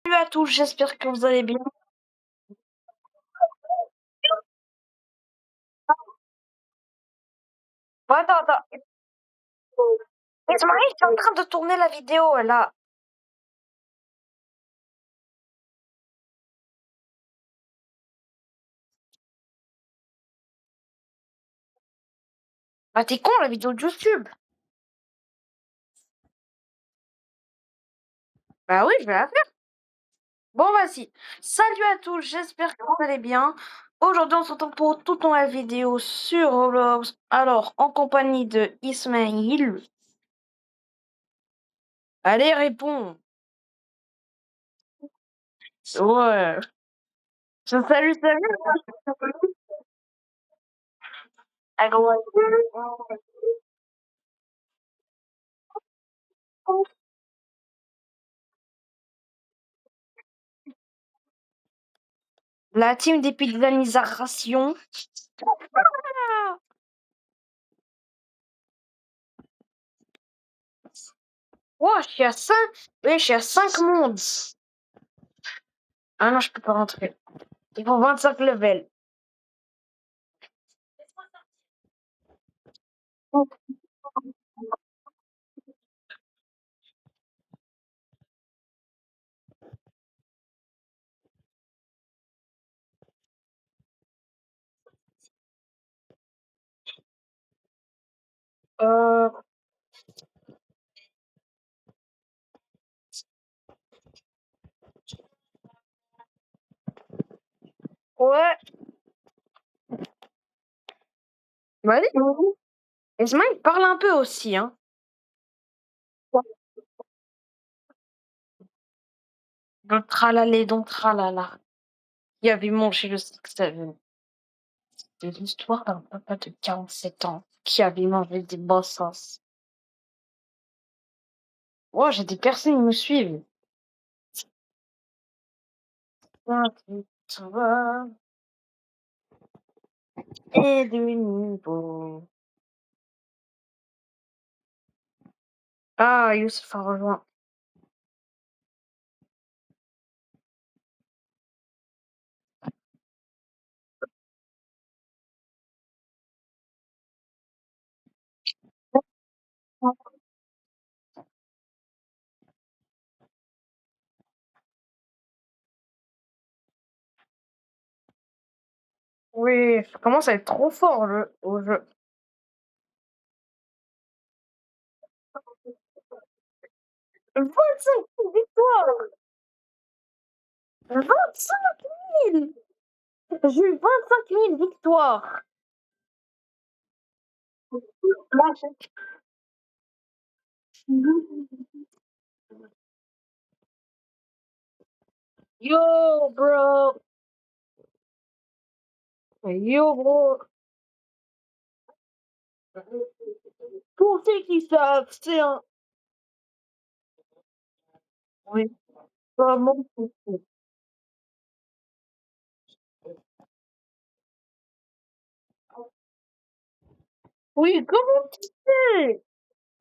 Salut à tous, j'espère que vous allez bien. Ouais, attends. Ismaël, tu es en train de tourner la vidéo là. Ah, t'es con, la vidéo de YouTube. Bah oui, je vais la faire. Bon, vas-y. Salut à tous, j'espère que vous allez bien. Aujourd'hui, on se retrouve pour toute la vidéo sur Roblox. Alors, en compagnie de Ismaël. Allez, réponds. Ouais. Salut. Alors, la team des pizzanisations. Oh, je suis à 5. Oui, je suis à 5 mondes. Ah non, je peux pas rentrer. Il faut 25 levels. Euh, ouais. Vas-y. Esmaïl parle un peu aussi, hein. Donc tralala, donc tralala. Il avait mangé le Six Seven. C'est l'histoire d'un papa de 47 ans qui avait mangé des bossas. Oh, j'ai des personnes qui me suivent. Toi et de niveau. Ah, Youssef a rejoint. Oui, ça commence à être trop fort au jeu. 25 000 victoires! 25 000! J'ai eu 25 000 victoires! Yo, bro! Yo, bro! Pour ceux qui savent, c'est un... Oui, comment tu sais? Oui, comment tu sais?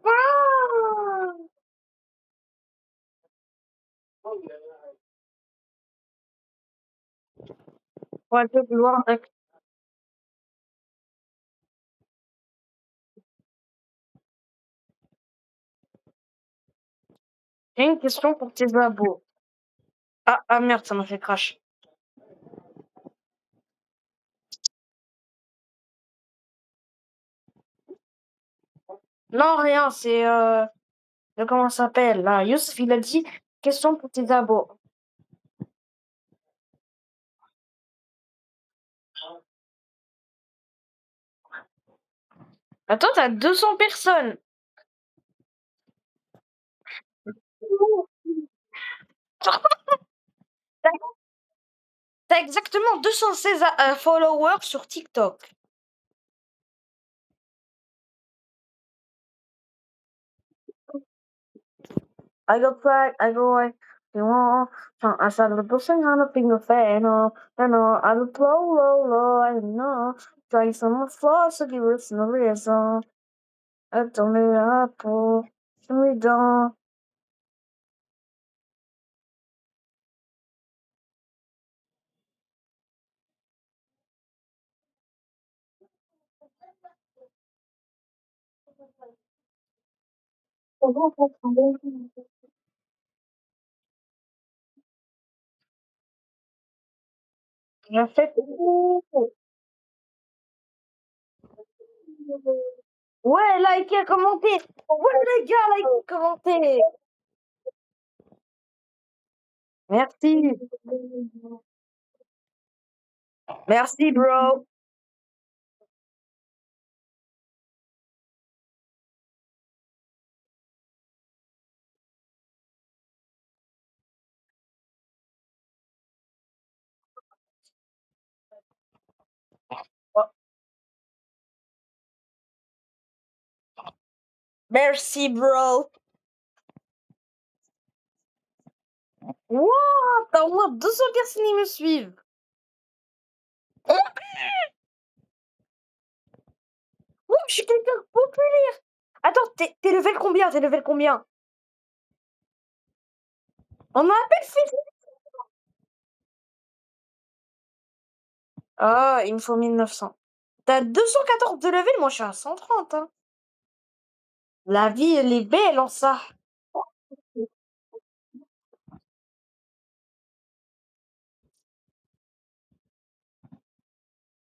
Ah! Ouais, je vais voir. J'ai une question pour tes abos. Ah merde, ça m'a fait crash. Non, rien, c'est... comment ça s'appelle, là? Youssef, il a dit, question pour tes abos. Attends, t'as 200 personnes. T'as exactement 216 followers sur TikTok. I go fly, I go away. You want I said the bushing on a finger fan, I know, I look low, I know. Try some flaws so you listen to reason. I don't need apple, me don't. Je fais tout. Ouais, likez, commentez. Ouais, les gars, likez, commentez. Merci. Merci, bro. Merci, bro. What? T'as au moins 200 personnes qui me suivent. Ouh, je suis quelqu'un de populaire. Attends, t'es level combien? T'es level combien? On a à peine fait. Ah, il me faut 1900. T'as 214 de level, moi je suis à 130. Hein. La vie, elle est belle en ça.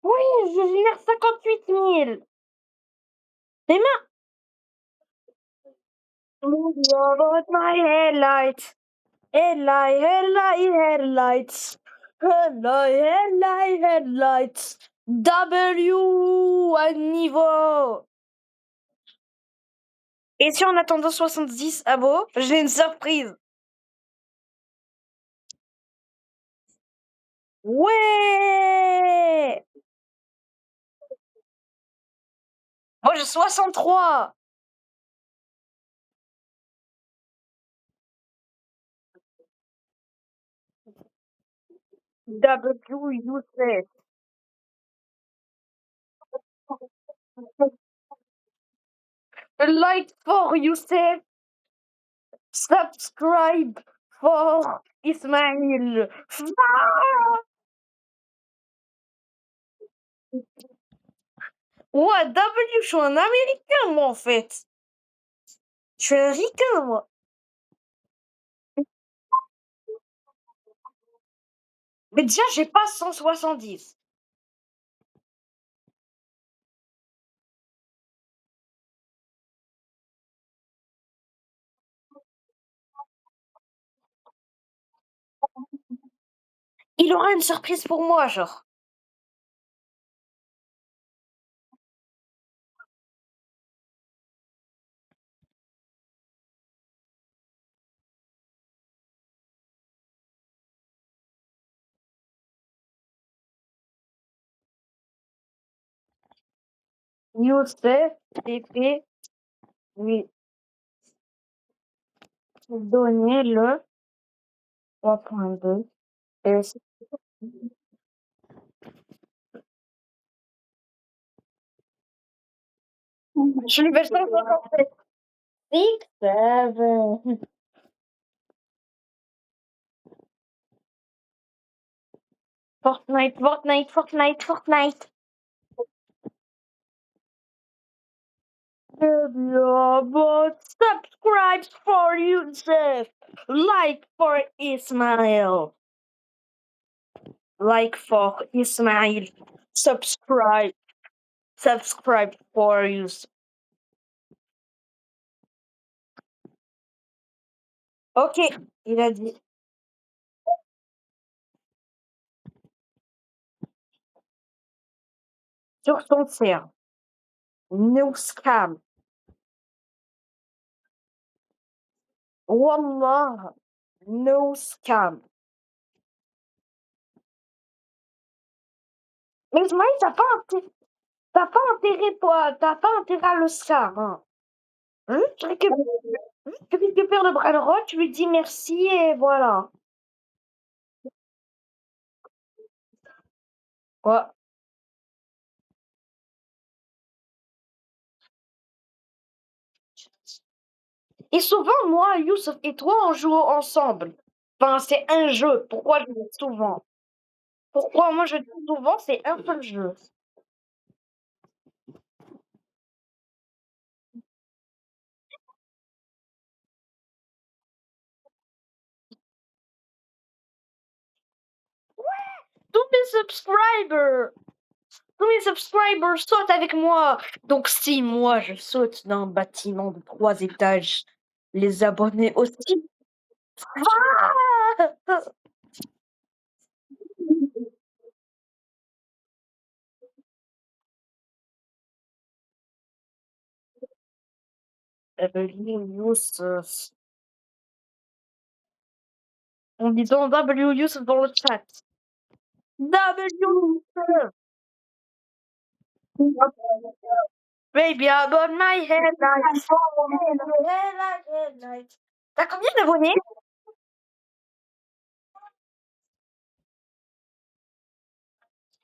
Oui, je génère 58 000. Les mains. About my headlights. Headlights. Headlights. W à niveau. Et si en attendant 70 abos, j'ai une surprise. Ouais! Moi j'ai 63. W useless. Like for Youssef. Subscribe for Ismail. Ah! Ouais, W, je suis un Américain, moi, en fait. Je suis un ricain, moi. Mais déjà, j'ai pas 170. Il aura une surprise pour moi, genre. Youssef, TP, lui donner le 3.2. Et je lui vais 167. 6, 7. Fortnite. Yeah, but subscribe for Youssef. Like for Ismail. Like for Ismail. Subscribe. Subscribe for Youssef. Ok, il a dit. Sur son serre. No scam. Wallah. No scam. Mais Ismail, t'as pas intérêt à le scam. Hein. Tu récupères le bras droit, tu lui dis merci et voilà. Quoi? Et souvent, moi, Youssef et toi, on joue ensemble. Enfin, c'est un jeu. Pourquoi je dis souvent? Pourquoi moi je dis souvent, c'est un seul jeu. subscribers. Tous mes subscribers sautent avec moi. Donc si moi je saute d'un bâtiment de 3 étages, les abonnés aussi. Ah! Youssef. On dit donc W Youssef dans le chat. W Youssef. Baby, I'm on my headlights. Headlights. T'as combien d'abonnés?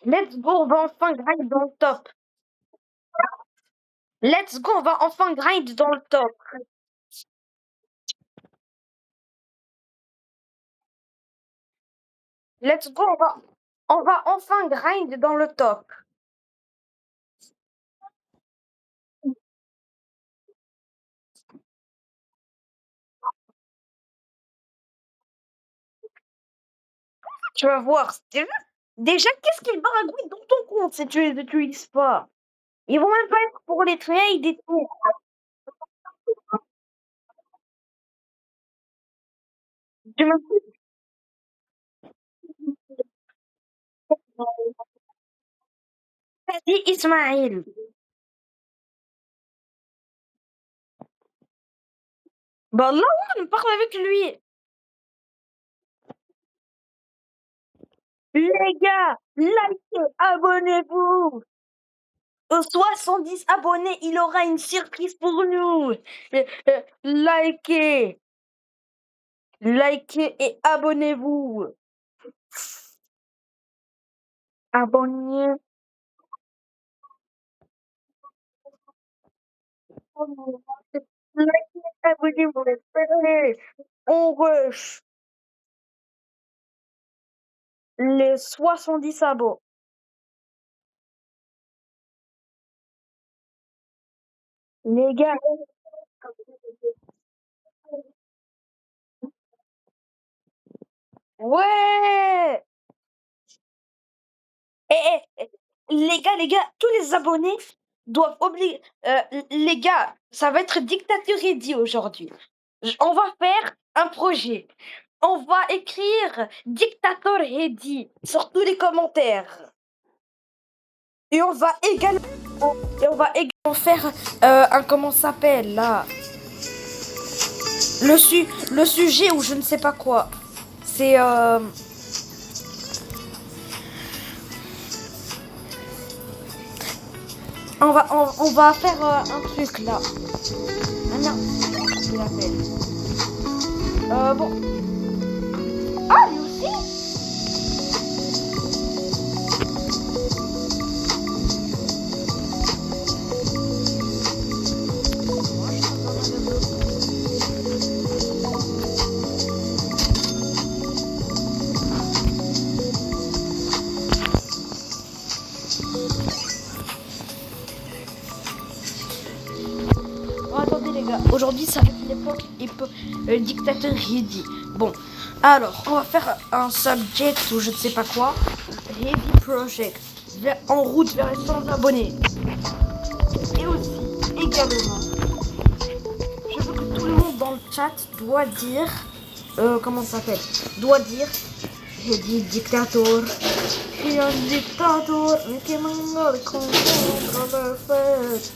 Let's go, on va enfin grind dans le top. Let's go, on va enfin grind dans le top. Let's go, on va enfin grind dans le top. Tu vas voir. Déjà, qu'est-ce qu'ils baragouinent dans ton compte si tu les utilises pas? Ils vont même pas être pour les trades et tout. Tu me dis Ismaël. Bah là, on parle avec lui. Les gars, likez, abonnez-vous. Aux 70 abonnés, il aura une surprise pour nous. Likez. Likez et abonnez-vous. Abonnez. Likez, abonnez-vous. On rush les 70 abos. Les gars, ouais. Les gars, tous les abonnés doivent obliger. Les gars, ça va être Dictateur Ready aujourd'hui. On va faire un projet. On va écrire Dictator Ready sur tous les commentaires. Et on va également faire un comment ça s'appelle là. Le sujet ou je ne sais pas quoi. C'est on va faire un truc là. Ah non, je l'appelle. Bon. Ah, lui aussi? Oh, attendez les gars, aujourd'hui ça va être l'époque Dictateur Ready. Bon, alors on va faire un subject ou je ne sais pas quoi. Heavy Project. En route vers les 100 abonnés. Et aussi, également, je veux que tout le monde dans le chat doit dire, comment ça s'appelle? Doit dire, Heavy Dictator. Je suis un dictateur, mais qui m'a comprendre le fait.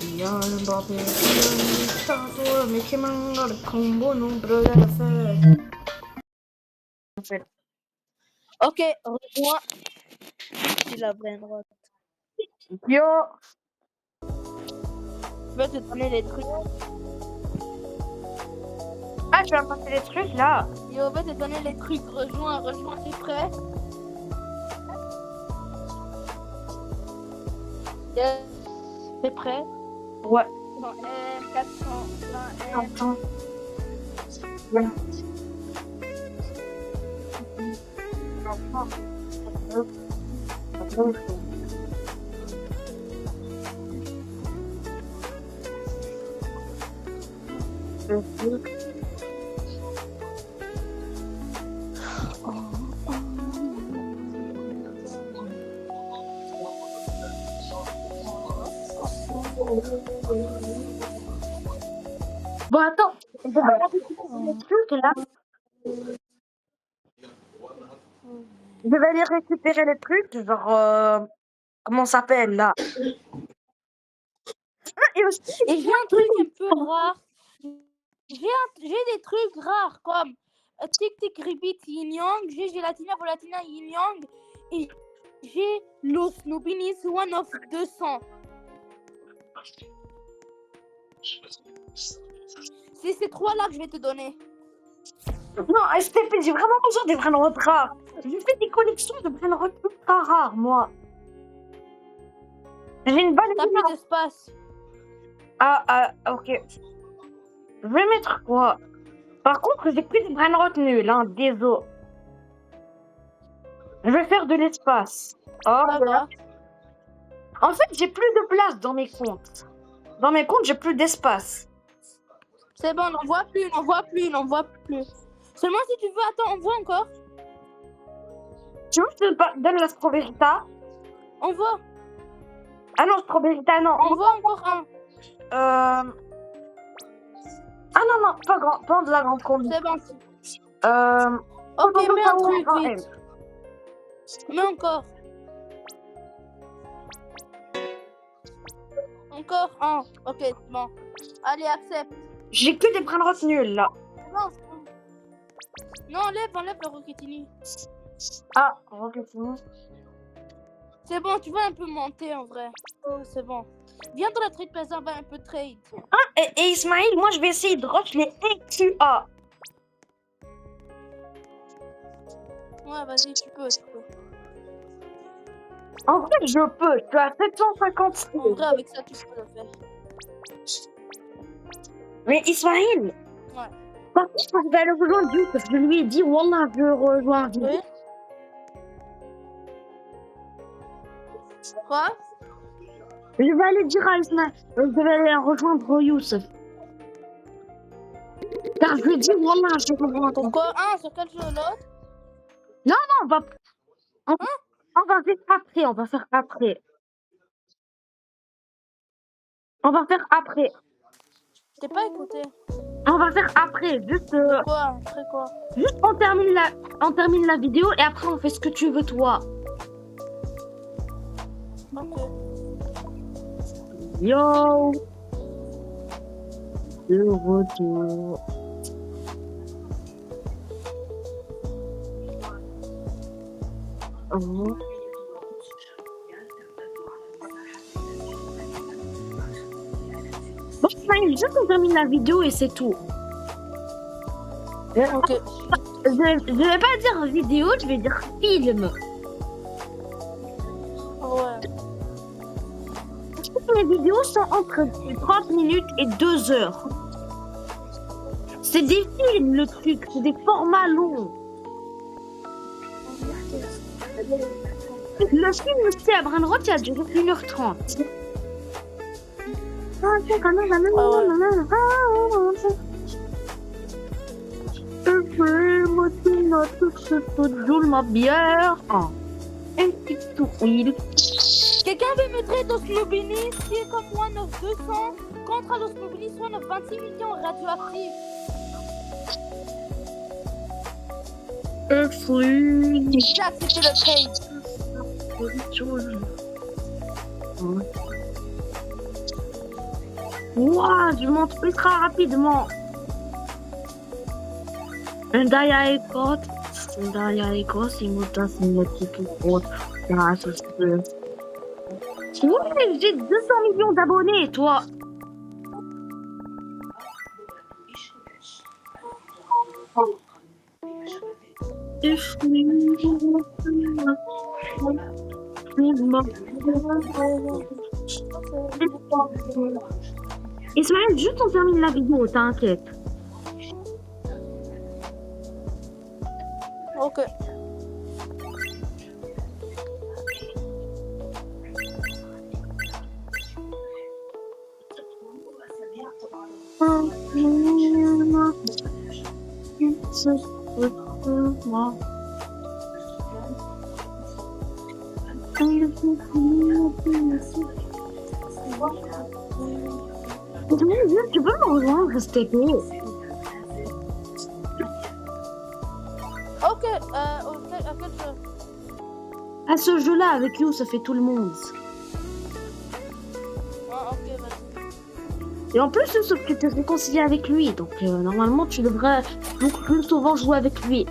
Il y a un barbé, un dictateur, mais qui m'a combo nombre de fait. Ok, rejoins. C'est la vraie droite. Yo, Je vais te donner les trucs. ah, je vais passer les trucs là. Yo, je vais te donner les trucs. Rejoins, t'es prêt? Yes. T'es prêt? Ouais. Dans R420 Attends. Bon, attends. Je vais aller récupérer les trucs là. Je vais aller récupérer les trucs, genre, comment ça s'appelle là? Ah, et aussi, Et j'ai un truc un peu rare. J'ai des trucs rares comme Tic Tic Ribbit Yin Yang, j'ai Gelatina Volatina Yin Yang et j'ai Los Nobilis One of 200. C'est ces trois-là que je vais te donner. non, STP, j'ai vraiment besoin des brainrots rares. J'ai fait des collections de brainrots ultra rares, moi. J'ai une balle. T'as plus d'espace. Ah, ok. Je vais mettre quoi? Par contre, j'ai plus de brainrots nuls, hein, désolé. Je vais faire de l'espace. Oh, Ça voilà. va. En fait, j'ai plus de place dans mes comptes. Dans mes comptes, j'ai plus d'espace. C'est bon, n'en voit plus. Seulement si tu veux, attends, on voit encore. Tu veux que je te donne la Strawberita? On voit. Ah non, Strawberita, non. On voit encore un. Ah non, pas de la grande combi. C'est bon. Ok, mets un truc vite. Mets encore. Encore un. Ok, bon. Allez, accepte. J'ai que des brainrots nuls, là. Non, non, enlève le Rocketini. Ah, ok, c'est bon. C'est bon, tu vas un peu monter en vrai. Oh, c'est bon. Viens dans la Trade Plaza, on va un peu trade. Ah, et Ismaël, moi, je vais essayer de rush les EQA. Ouais, vas-y, tu peux. En vrai, je peux. Je suis à 750. En vrai, avec ça, tu peux le faire. Mais Ismaël. Ouais. Par contre, je vais aller rejoindre Dieu parce que je lui ai dit, Wallah, je rejoins Dieu. Oui. Quoi? Je vais aller dire à Ismaël, je vais aller rejoindre Youssef. Car je lui ai dit, Wallah, je rejoins ton. Pourquoi? Ah, sur quel jeu l'autre? Non, on va faire après. On va faire après. T'es pas écouté. On va faire après. Juste, Quoi? Après quoi? juste on termine la vidéo et après on fait ce que tu veux toi. Ok. Yo. De retour. Oh. Bon, juste on termine la vidéo et c'est tout. Ok. Je vais pas dire vidéo, je vais dire film. Ouais. Les vidéos sont entre 30 minutes et 2 heures. C'est des films, le truc, c'est des formats longs. Le film aussi à Brainrot, il a duré 1h30. Ma bière. Un petit huile. Quelqu'un veut me traiter d'Osmobilis qui est comme One of 200 contre l'Osmobilis One of 26 millions radioactifs. Un fruit. J'ai accepté le trade. Ouah, je monte ultra rapidement. Un Diaecot, il me donne une petite grosse. Ouais, j'ai 200 millions d'abonnés, toi. Ismaël, juste on termine la vidéo, t'inquiète. Ok. Tu peux me rejoindre, s'il te plaît? Ok, à quel jeu? À ce jeu-là, avec You, ça fait tout le monde. Ah, ok, vas-y. Et en plus, sauf que tu te réconcilies avec lui. Donc, normalement, tu devrais beaucoup plus souvent jouer avec lui.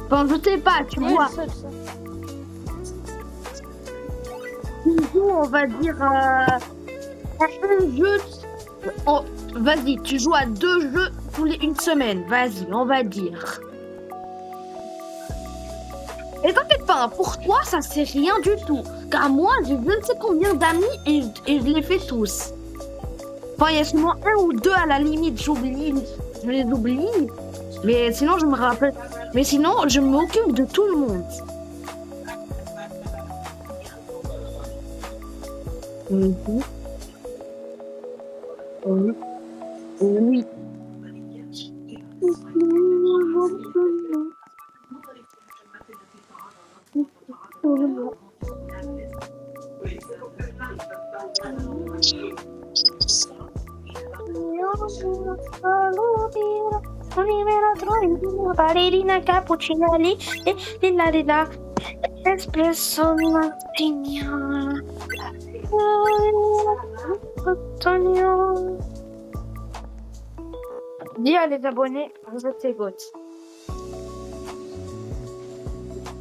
Enfin, je sais pas, tu Oui, vois. je sais. On va dire à un jeu. Vas-y, tu joues à 2 jeux tous les 1 semaine. Vas-y, on va dire. Et t'inquiète pas, pour toi, ça c'est rien du tout. Car moi, j'ai je ne sais combien d'amis et je les fais tous. Enfin, il y a seulement 1 ou 2 à la limite, j'oublie. Je les oublie. Mais sinon, je me rappelle. Mais sinon, je m'occupe de tout le monde. Mhm. Oui. Oui. Ballerina cappuccina lilla espresso mattina. Dis à les abonnés, vous êtes les goats.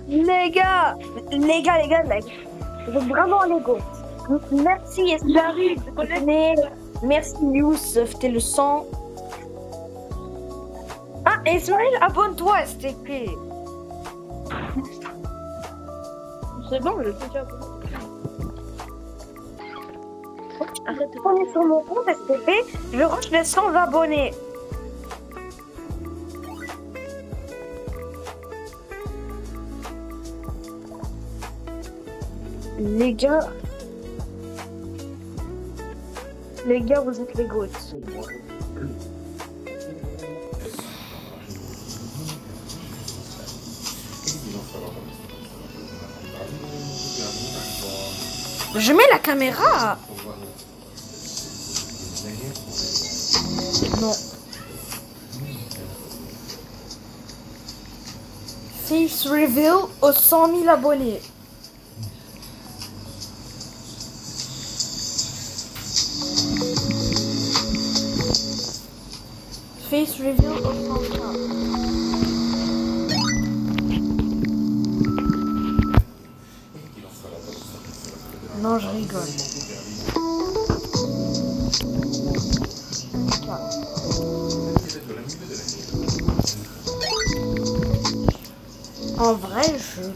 Les gars, vous êtes vraiment les goats. Merci Espoir, merci Youssef, t'es le sang. Ah, Ismaël, abonne-toi, STP. C'est bon, je suis déjà abonné. Arrête de prendre sur mon compte STP, je range les 100 abonnés. Les gars, vous êtes les goats. Je mets la caméra. Non. Face reveal aux 100 000 abonnés. Face reveal aux 100 000. Non, je rigole. En vrai, je peux.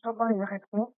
J'entends une réponse.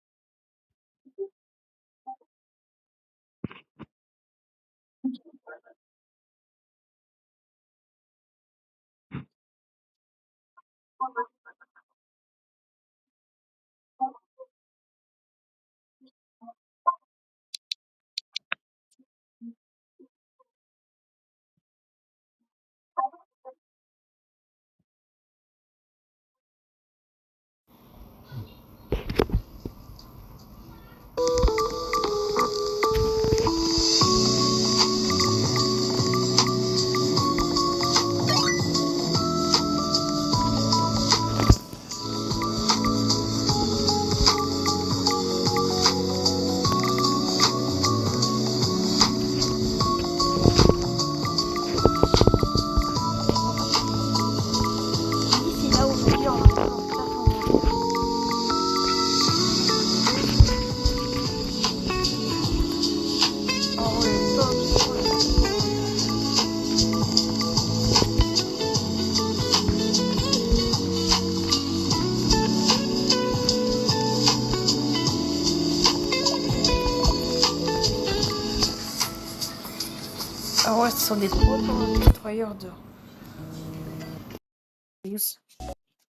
sont des trop nettoyeurs de.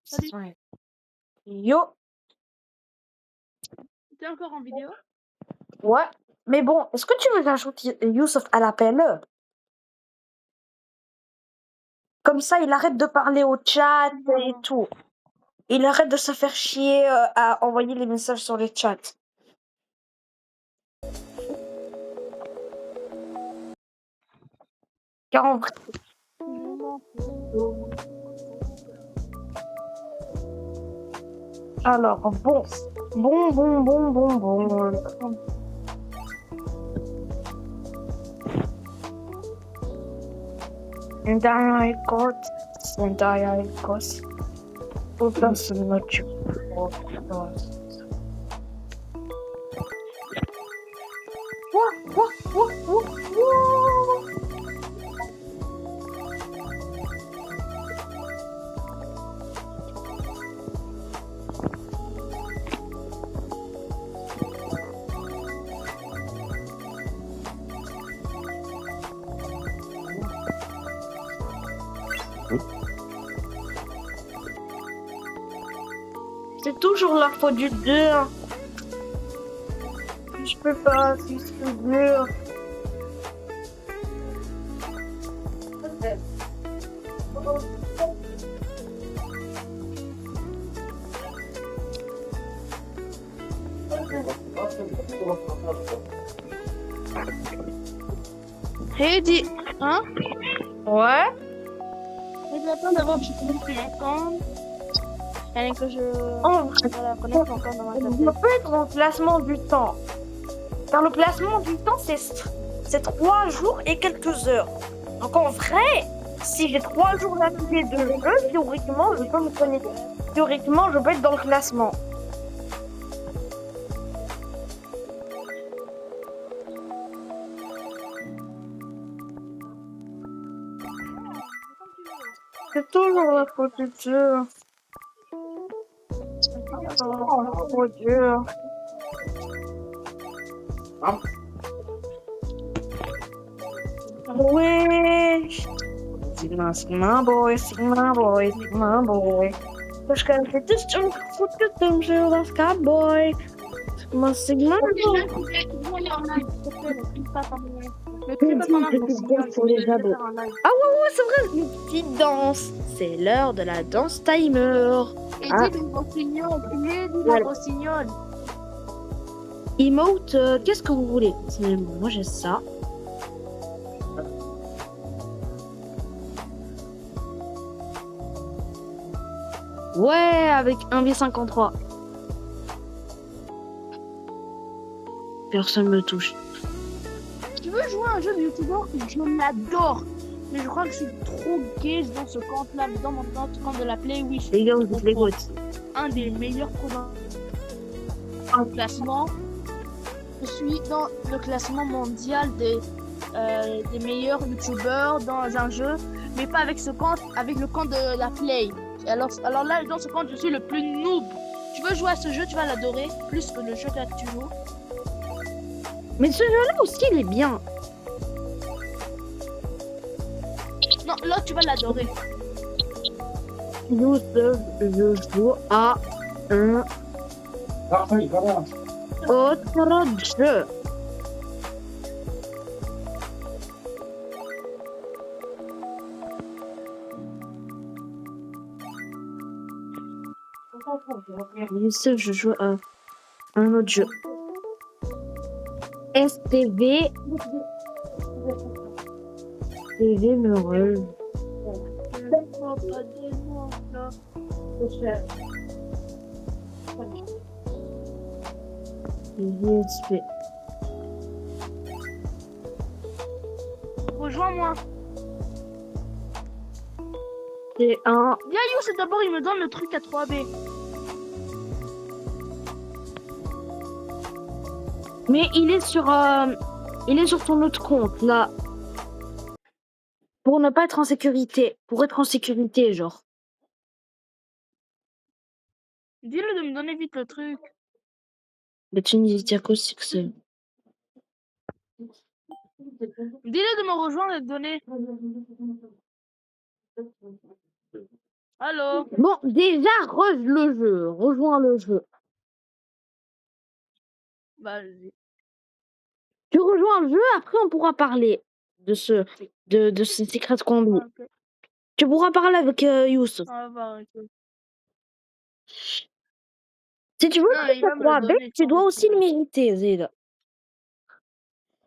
Salut. Ouais. Yo, T'es encore en vidéo? ouais. Mais bon, est-ce que tu veux que j'ajoute Youssef à la PLE? Comme ça, il arrête de parler au chat et tout. Il arrête de se faire chier à envoyer les messages sur le chat. Car en vrai, alors, bon. Diaicos. That's not you. C'est toujours la faute du 2. Je peux pas, c'est dur. Heidi, hein? Ouais. Mais j'attends d'avoir connecté mon compte. Et que je En voilà, connecte mon compte dans ma On tablette. peut être en classement du temps. Car le classement du temps, c'est 3 jours et quelques heures. Donc en vrai, si j'ai 3 jours d'affilée de jeu, théoriquement, je peux me connecter. Théoriquement, je peux être dans le classement. C'est toujours la faute du jeu. Oh, trop dur. Ouais. Sigma boy, Sigma boy, Sigma boy. Parce que c'est tout ce que fout que t'aimes jouer dans Skyboy. Sigma, Sigma boy. Pour les ados. Ah ouais, c'est vrai, une petite danse. C'est l'heure de la danse timer. Ah. Emote, qu'est-ce que vous voulez? Moi j'ai ça. Ouais, avec 1v53. Personne me touche. Tu veux jouer à un jeu de youtubeur que je l'adore, mais je crois que c'est trop gay dans ce compte-là, dans mon compte de la Playwish. Les gars, vous êtes les gouttes. Un des meilleurs programmes en classement. Je suis dans le classement mondial des meilleurs youtubeurs dans un jeu, mais pas avec ce compte, avec le compte de la Play. Alors là, dans ce compte, je suis le plus noob. Tu veux jouer à ce jeu, tu vas l'adorer plus que le jeu que tu joues. Mais ce jeu-là aussi, il est bien. Non, là, tu vas l'adorer. Je joue à un autre jeu. Youssef, je joue à un autre jeu. STV. STV me relève. VSP. Rejoins-moi. C'est un. Viens, Youssef, d'abord, il me donne le truc à 3B. Mais il est sur ton autre compte là. Pour ne pas être en sécurité. Pour être en sécurité, genre. Dis-le de me donner vite le truc. Mais tu me dis, tiens, quoi, c'est que c'est. Dis-le de me rejoindre et de donner. Allô? Bon, déjà, rejoins le jeu. Vas-y. Tu rejoins le jeu, après on pourra parler de ce Secret Combi. Ok, Tu pourras parler avec Youssef. on va voir. Ok. Si tu veux Non, il va me le 3 bêtes, donner. tu dois aussi le mériter, Zed.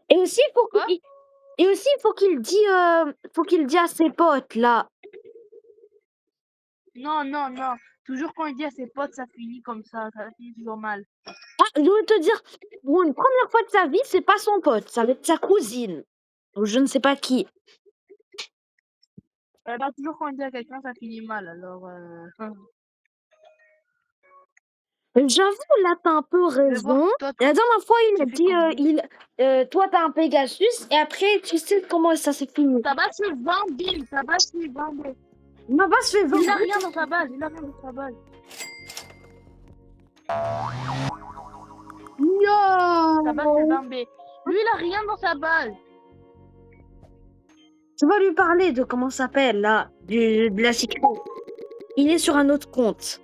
Et aussi, il faut Quoi? faut qu'il dise à ses potes, là. Non, non, non. Toujours quand il dit à ses potes, ça finit comme ça. Ça finit toujours mal. Ah, je voulais te dire, pour une première fois de sa vie, c'est pas son pote, ça va être sa cousine. Ou je ne sais pas qui. Bah, toujours quand il dit à quelqu'un, ça finit mal. Alors, J'avoue, là, t'as un peu je vais voir raison. toi. La dernière fois, il Tu a fais dit, combien? toi, t'as un Pegasus, et après, tu sais comment ça s'est fini. Ta base fait 20 billes. Ta base fait 20 billes. Ma base fait 20. Il a rien dans sa base. Il a rien dans sa base. Ta base fait Non! 20 B. Lui, il a rien dans sa base. Tu vas lui parler de comment ça s'appelle, là, de la sécurité. Il est sur un autre compte.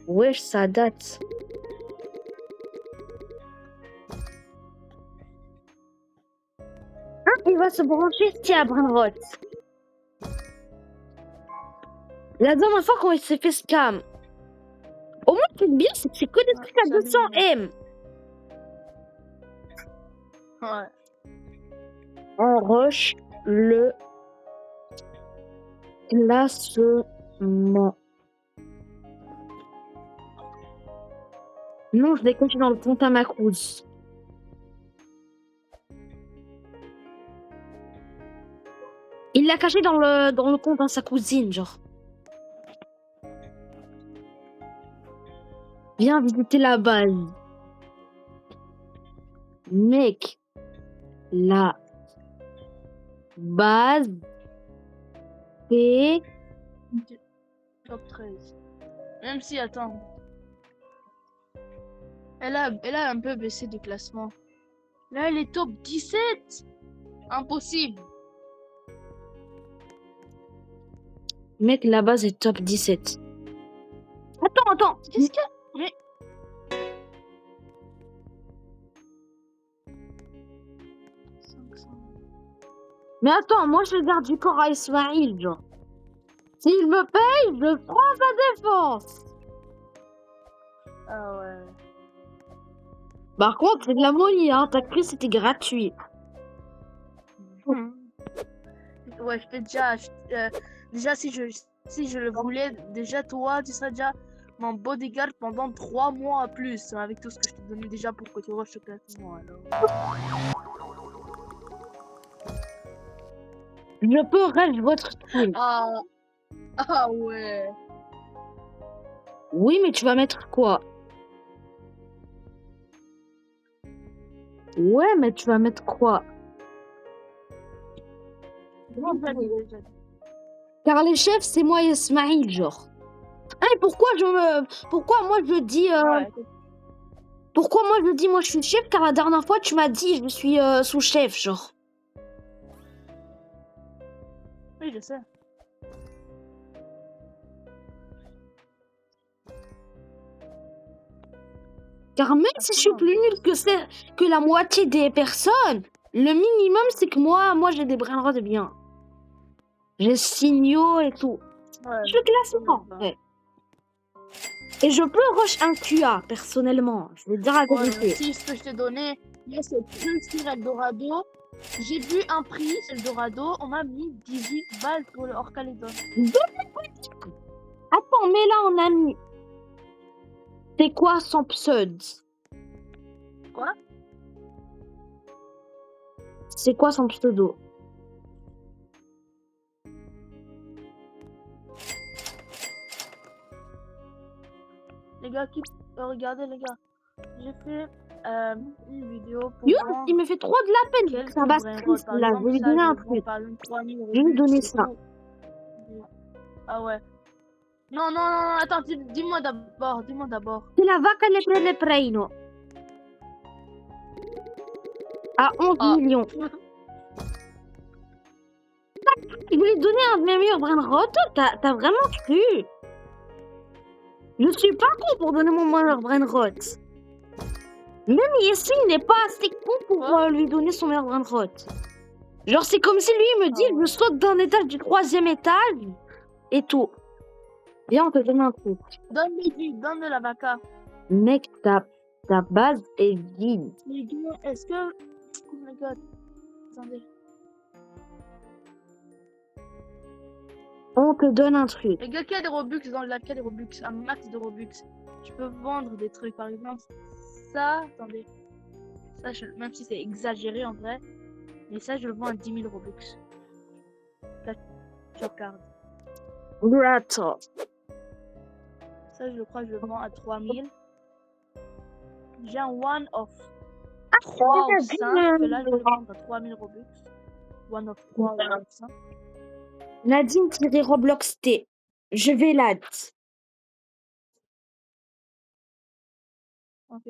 Wesh, ça date. Il va se brancher à Brinrot. La dernière fois quand il s'est fait scam. Au moins, ce qui est bien, c'est que c'est que des trucs à 200 M. Ouais. On rush le classement. Non, je l'ai caché dans le compte à ma Cruz. Il l'a caché dans le compte à sa cousine, genre. Viens visiter la base. Mec, la base fait... Top 13. Même si, attends. Elle a un peu baissé de classement. Là, elle est top 17. Impossible. Mec, la base est top 17. Attends. Qu'est-ce que... Mais... Mais attends, moi je garde du corps à Ismail, genre. S'il me paye, je prends sa défense. Ah ouais. Par contre, c'est de la monnaie, hein. T'as cru que c'était gratuit. Ouais, je peux déjà... déjà, si je le voulais, déjà, toi, tu serais déjà mon bodyguard pendant 3 mois à plus. Avec tout ce que je te donnais déjà pour que tu rushes le classement, alors. Je peux rush votre team. Ah ouais. Oui, mais tu vas mettre quoi? Ouais, mais tu vas mettre quoi? Déjà. Car les chefs, c'est moi et Ismail, genre. Hey, pourquoi moi je dis... Ouais. Pourquoi moi je dis moi je suis chef? Car la dernière fois, tu m'as dit je suis sous-chef, genre. Oui, je sais. Car même si je suis plus nulle que la moitié des personnes, le minimum c'est que moi j'ai des brain rot bien. J'ai signaux et tout. Ouais. Je classement. Ouais. Et je peux rush un QA personnellement. Je vais te dire la vérité. Si ce que je t'ai donné, là c'est plus sur Eldorado. J'ai vu un prix sur Eldorado, on m'a mis 18 balles pour le Orcalédon. Attends, mais là on a mis. C'est quoi son pseud? Quoi? C'est quoi son pseudo? Les gars, regardez les gars. J'ai fait une vidéo pour Yo, vendre il me fait trop de la peine. quelques Ça va brain triste rot. là. Par Je vais lui exemple, donner ça, un je vends truc. par une 3000 Je vais lui donner c'est ça. tout. Ah ouais. Non, attends, dis-moi d'abord. C'est la vaca le preino. à 11 Ah. millions. Il voulait donner un de mes meilleurs brain rot. T'as vraiment cru? Je suis pas con pour donner mon meilleur brain rot. Même ici, il n'est pas assez con pour lui donner son meilleur brain rot. Genre, c'est comme si lui il me dit Ah ouais. je saute d'un étage du 3e étage et tout. Viens, on te donne un truc. Donne de la vaca. Mec, ta base est vide. Les gars, est-ce que. Oh my god. Attendez. On te donne un truc. Les gars, qui a des Robux dans le live? Qui a des Robux? Un max de Robux. Je peux vendre des trucs, par exemple. Ça, attendez. Ça, même si c'est exagéré en vrai. Mais ça, je le vends à 10 000 Robux. Là, tu regardes. Grato. Ça, je crois que je le vends à 3 000. J'ai un one of 3 ou 5. Que là, je vais le vendre à 3 000 Robux. One of 3 ou one of 5. Nadine-Roblox T. Je vais l'add. Ok.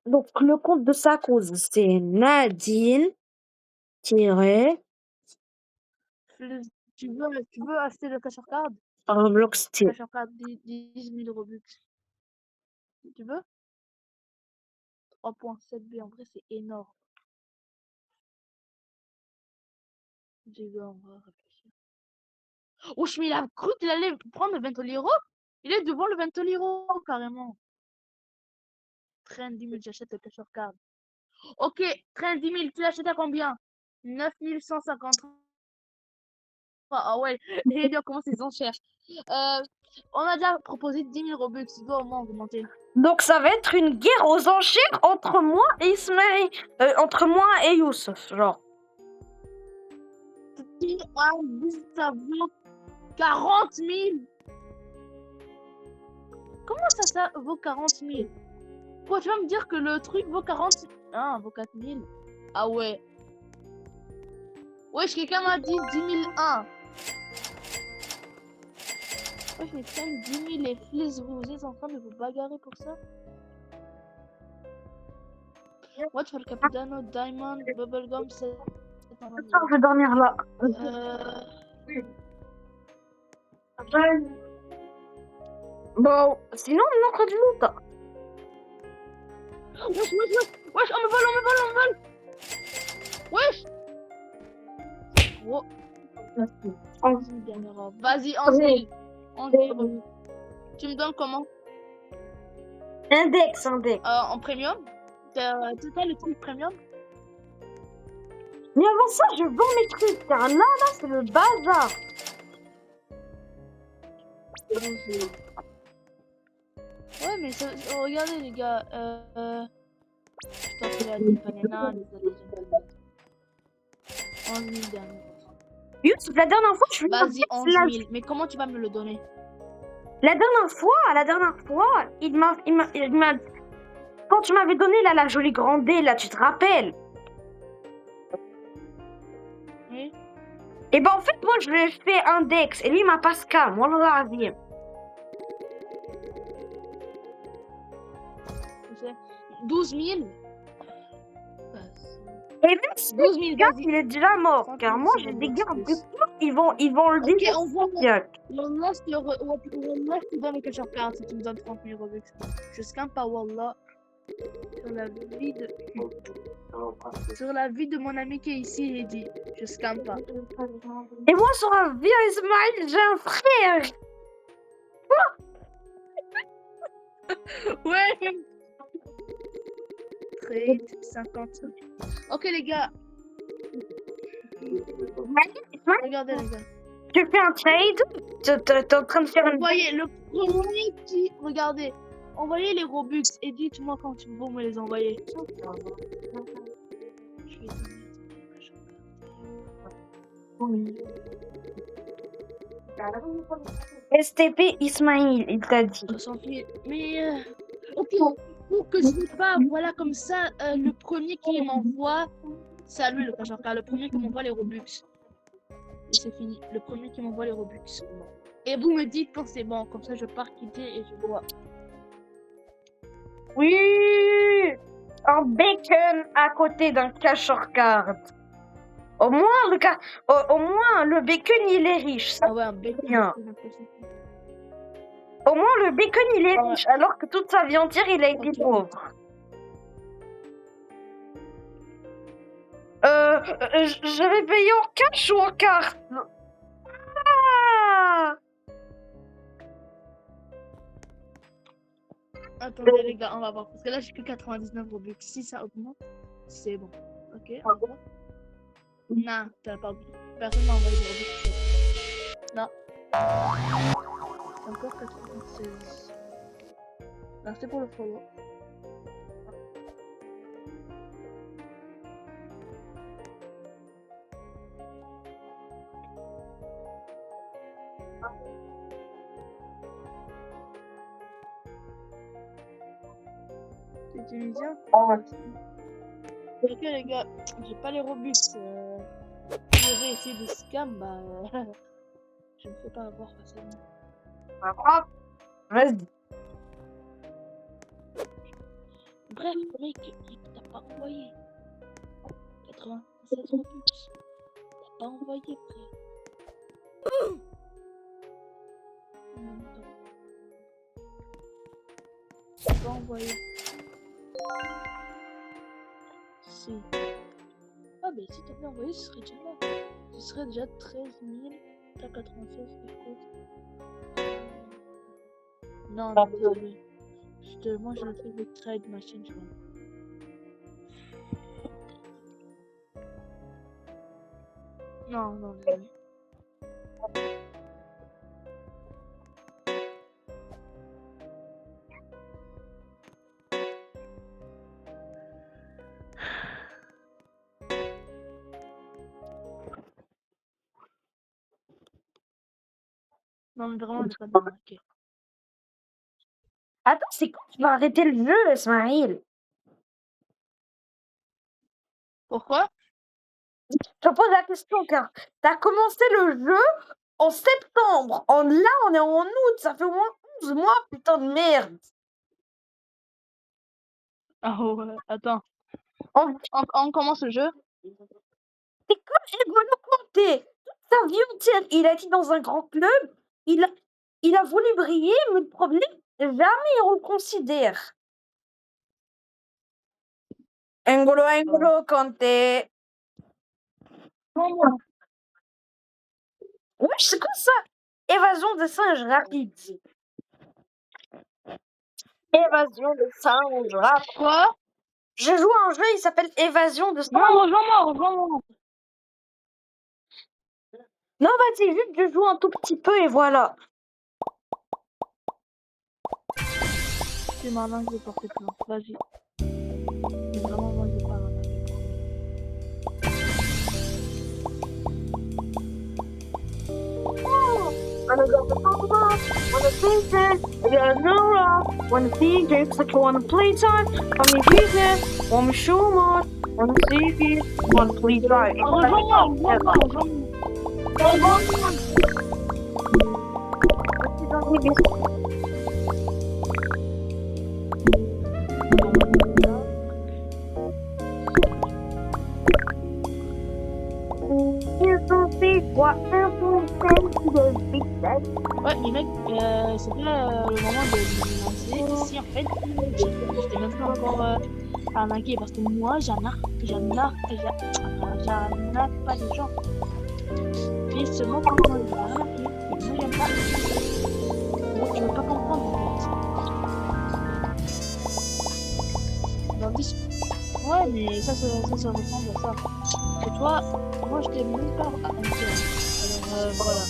Donc, le compte de sa cause, c'est Nadine. Tu veux acheter le cash card? Roblox T. Cash card 10 000 Robux. Tu veux? 3.7B, en vrai, c'est énorme. On va réfléchir. Wesh, mais il a cru qu'il allait prendre le 20 liro. Il est devant le 20 liro, carrément. Train 10 000, j'achète le cash card. Ok, train 10 000, tu l'achètes à combien? 9 153. Ah ouais, et bien comment c'est enchères. On a déjà proposé 10 000 Robux, il doit au moins augmenter. Donc, ça va être une guerre aux enchères entre moi et Ismaël. Entre moi et Youssef, genre. Ça vaut 40 000. Comment ça vaut 40 000? Quoi, tu vas me dire que le truc vaut 40 000? Ah, vaut 4 000. Ah ouais. Wesh, quelqu'un m'a dit 10 001. Wesh, mais quand 10 000 les fils, vous êtes en train de vous bagarrer pour ça? Watch for Capitano, Diamond, Bubblegum, c'est... Attends, je vais dormir là. Bon, sinon, on est en train de loot. Wesh, on me vole. Wesh. Oh. 11 000 dernière offre. Vas-y, 11 000. 11 000. Tu me donnes comment? Index. En premium? T'as le truc premium? Mais avant ça, je vends mes trucs. Car là, c'est le bazar. Ouais, mais regardez les gars. Putain, c'est la banana, les 11 000 dernière. Youssef, la dernière fois, je suis Vas-y, 11 000. Mais comment tu vas me le donner? La dernière fois, il m'a... Quand tu m'avais donné là, la jolie grandée, là, tu te rappelles? Oui. Et ben en fait, moi, je lui ai fait index. Et lui, il m'a pas scam. Moi, la vie. 12 000. Et même si 12 000, gars, vas-y. il est déjà mort. 30 Car 000 moi, sur j'ai des Roblox gars de plus. ils vont le Ok, dire. on voit. Wallah, je te donne le cash card si tu me donnes 30 000 Robux. Je scam pas, Wallah. Sur la vie de mon ami qui est ici, il dit je scam pas. Et moi, sur un vieux Ismaël, j'ai un frère. Ouais. Trade 50. Ok les gars. Regardez les gars. Tu fais un trade. T'es en train de faire une... Envoyez le premier qui... Regardez. Envoyez les Robux et dites-moi quand vous me les envoyez. STP Ismaël, il t'a dit. Mais ok, pour que ce soit pas, voilà comme ça, le premier qui m'envoie, c'est lui le cash card, le premier qui m'envoie les Robux. Et c'est fini, le premier qui m'envoie les Robux. Et vous me dites quand c'est bon, comme ça je pars quitter et je vois. Oui. un bacon à côté d'un cash or card. Au moins, au moins, le bacon, il est riche. Ça, Ah ouais, un bacon. bien. Au moins, le bacon, il est riche, alors que toute sa vie entière, il a été pauvre. Je vais payer en cash ou en carte? Ah! Attendez les gars, on va voir. Parce que là j'ai que 99 Robux. Si ça augmente, c'est bon. Ok, on va voir. Non, t'as pas oublié. Personne m'a envoyé de Robux. Non. Encore 96. Merci pour le follow. C'est tunisien? Ok les gars, j'ai pas les Robux. J'aurais essayé de scam, bah je me fais pas avoir facilement. Vas-y. Bref, mec, t'as pas envoyé. 96 Robux. T'as pas envoyé, frère. T'as pas envoyé. Si. Ah, mais si t'avais envoyé, ce serait déjà là. Ce serait déjà 13 000. T'as 96, écoute. Non, non, désolé. Moi, je fais des trade machine, je crois. Non, non, désolé. Non, mais vraiment, j'ai pas de marqué. Attends, c'est quand tu vas arrêter le jeu, Ismaël? Pourquoi? Je te pose la question car t'as commencé le jeu en septembre. Là, on est en août. Ça fait au moins 11 mois, putain de merde. Ah ouais, attends. On- On commence le jeu? C'est comme N'Golo Kanté. Toute sa vie entière, il a été dans un grand club. Il a voulu briller, mais le problème, jamais il reconsidère. N'Golo Kanté. Oui, c'est quoi ça? Évasion de singe rapide. Évasion de singe rapide. Quoi? Je joue à un jeu, il s'appelle Évasion de singe. Non, rejoins-moi. Non, vas-y, juste je joue un tout petit peu et voilà. C'est malin, je vais porter plainte. Vas-y. Mais vraiment, moi, je vais pas l'attaquer. Wanna go to Papa, wanna sing it, I got no rock, wanna see games like I wanna play time, want me business, want me show more, wanna see it, wanna play drive. Ouais, les mecs, c'est pas le moment de me lancer. Si, en fait, j'étais même pas encore arnaqué parce que moi, j'arnaque pas les gens. Puis seulement quand on est arnaqué, moi, j'aime pas. Donc, je veux pas comprendre, en fait. Dans ouais, mais ça ressemble à ça. Et toi, moi, je t'ai même pas arnaqué. Alors, voilà.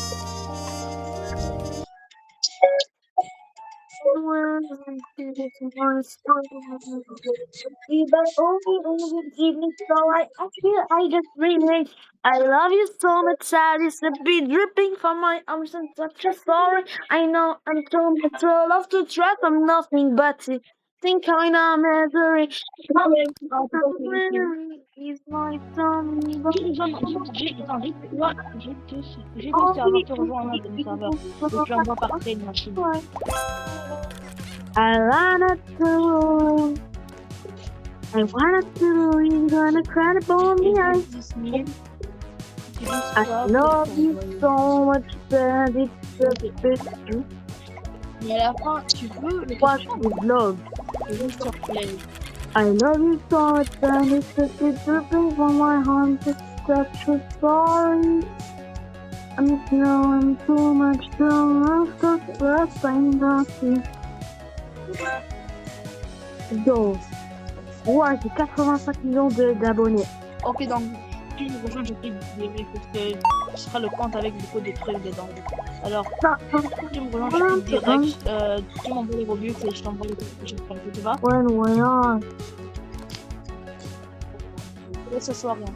I just really, I love you so much, sad is a bit dripping from my arms and such a sorry. I know I'm so much love to trust, I'm nothing but it. Think kind of misery. He's my son. J'ai des serveurs te rejoindre dans mes serveurs. Et tu envoies par une machine. I wanna do. I wanna do you gonna cry on Et the ice. 10 000. I love you so much that it's a bit Mais à la fin, tu veux le what question is love. ou juste sur play? I love you so much that it's a bit dripping from my heart. It's such a story. I'm knowing too much to love the last time I see. Yo, ouais, j'ai 85 millions d'abonnés. Ok, donc, tu me rejoins, je clique direct parce que ce sera le compte avec beaucoup de trucs dedans. Alors, tu me rejoins, je clique direct. Tu m'envoies les Robux et je t'envoie les trucs que j'ai fait, tu vas? Ouais, voilà. Et ce soir, rien.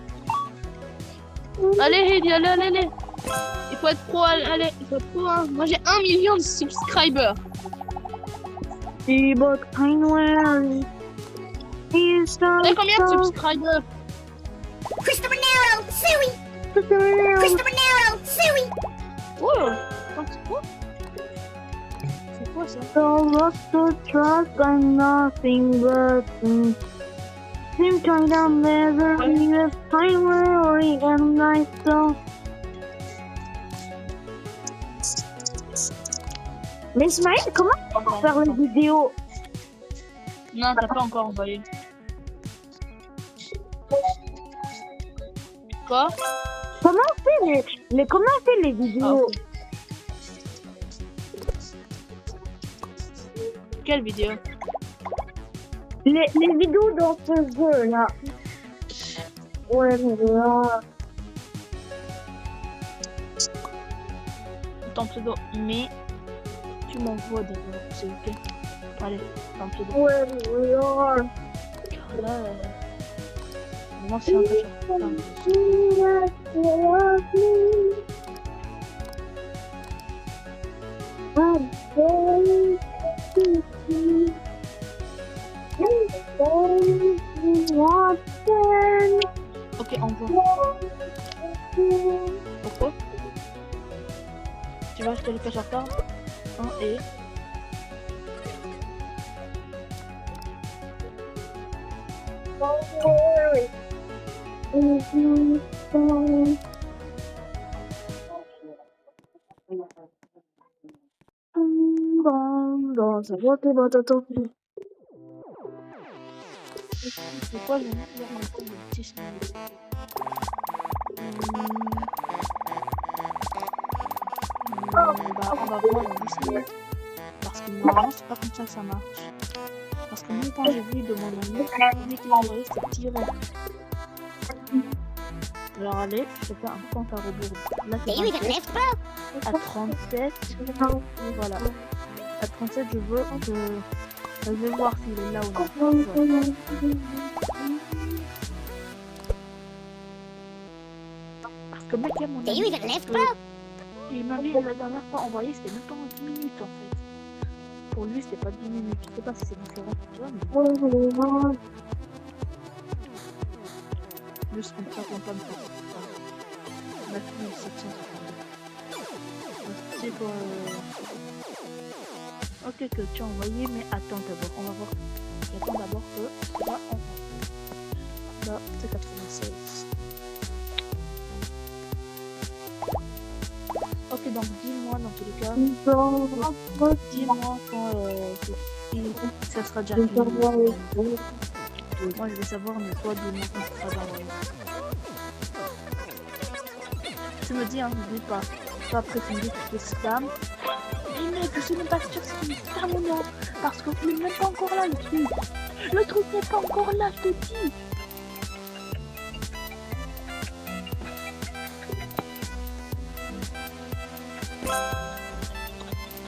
Allez, Heidi, allez. Il faut être pro, allez, il faut être pro, hein. Moi, j'ai 1 million de subscribers. But Pinewell is so. Vous avez combien de subscribers? Christopher Nero, Suey! Christopher Christopher Nero, Suey! Oh, c'est quoi? C'est quoi ça? So lost to trust I'm nothing but Seem kind of never leave Pinewell and I so. Mais Ismaël, comment faire une vidéo? Non, t'as pas encore envoyé. Quoi? Comment on fait comment on fait les vidéos? Quelle vidéo? Les vidéos dans ce jeu là. Ouais, mais là. Ton pseudo, mais tu m'envoies d'abord, c'est ok. Allez, ton pseudo. Ouais, mais là. Là, moi c'est un peu cher. Ok, envoie. Pourquoi? Tu vas acheter le cache à part? Et c'est quoi le nom de petit bah, on va voir dans 10 minutes. Parce que normalement, c'est pas comme ça que ça marche. Parce que même quand j'ai vu de mon ami, dès qu'il a envoyé, c'était tiré. Alors allez, je fais un compte à rebours. Là, c'est 27. À 37. Voilà. À 37, je vais voir s'il est là ou non. Voilà. Parce que mec, il y a mon ami. Il m'a mis la dernière fois envoyé, c'était même pas en 10 minutes en fait. Pour lui, c'était pas 10 minutes. Je sais pas si c'est différent pour toi, mais juste comme ça, qu'on peut me faire. 9750. C'est pour. Ok, que tu as envoyé, mais attends d'abord. On va voir. Attends d'abord que ça va envoyer. Là, c'est 96. Ok, donc dis-moi dans tous les cas. Dis-moi quand ça sera déjà fini. Moi je veux savoir, mais toi dis-moi quand ça sera envoyé. Tu me dis, hein, n'oublie pas. Toi après tu me dis que tu fais scam. Mais mec, je sais même pas sûr si c'est une scam ou non. Parce que tu n'es même pas encore là le truc. Le truc n'est pas encore là, je te dis.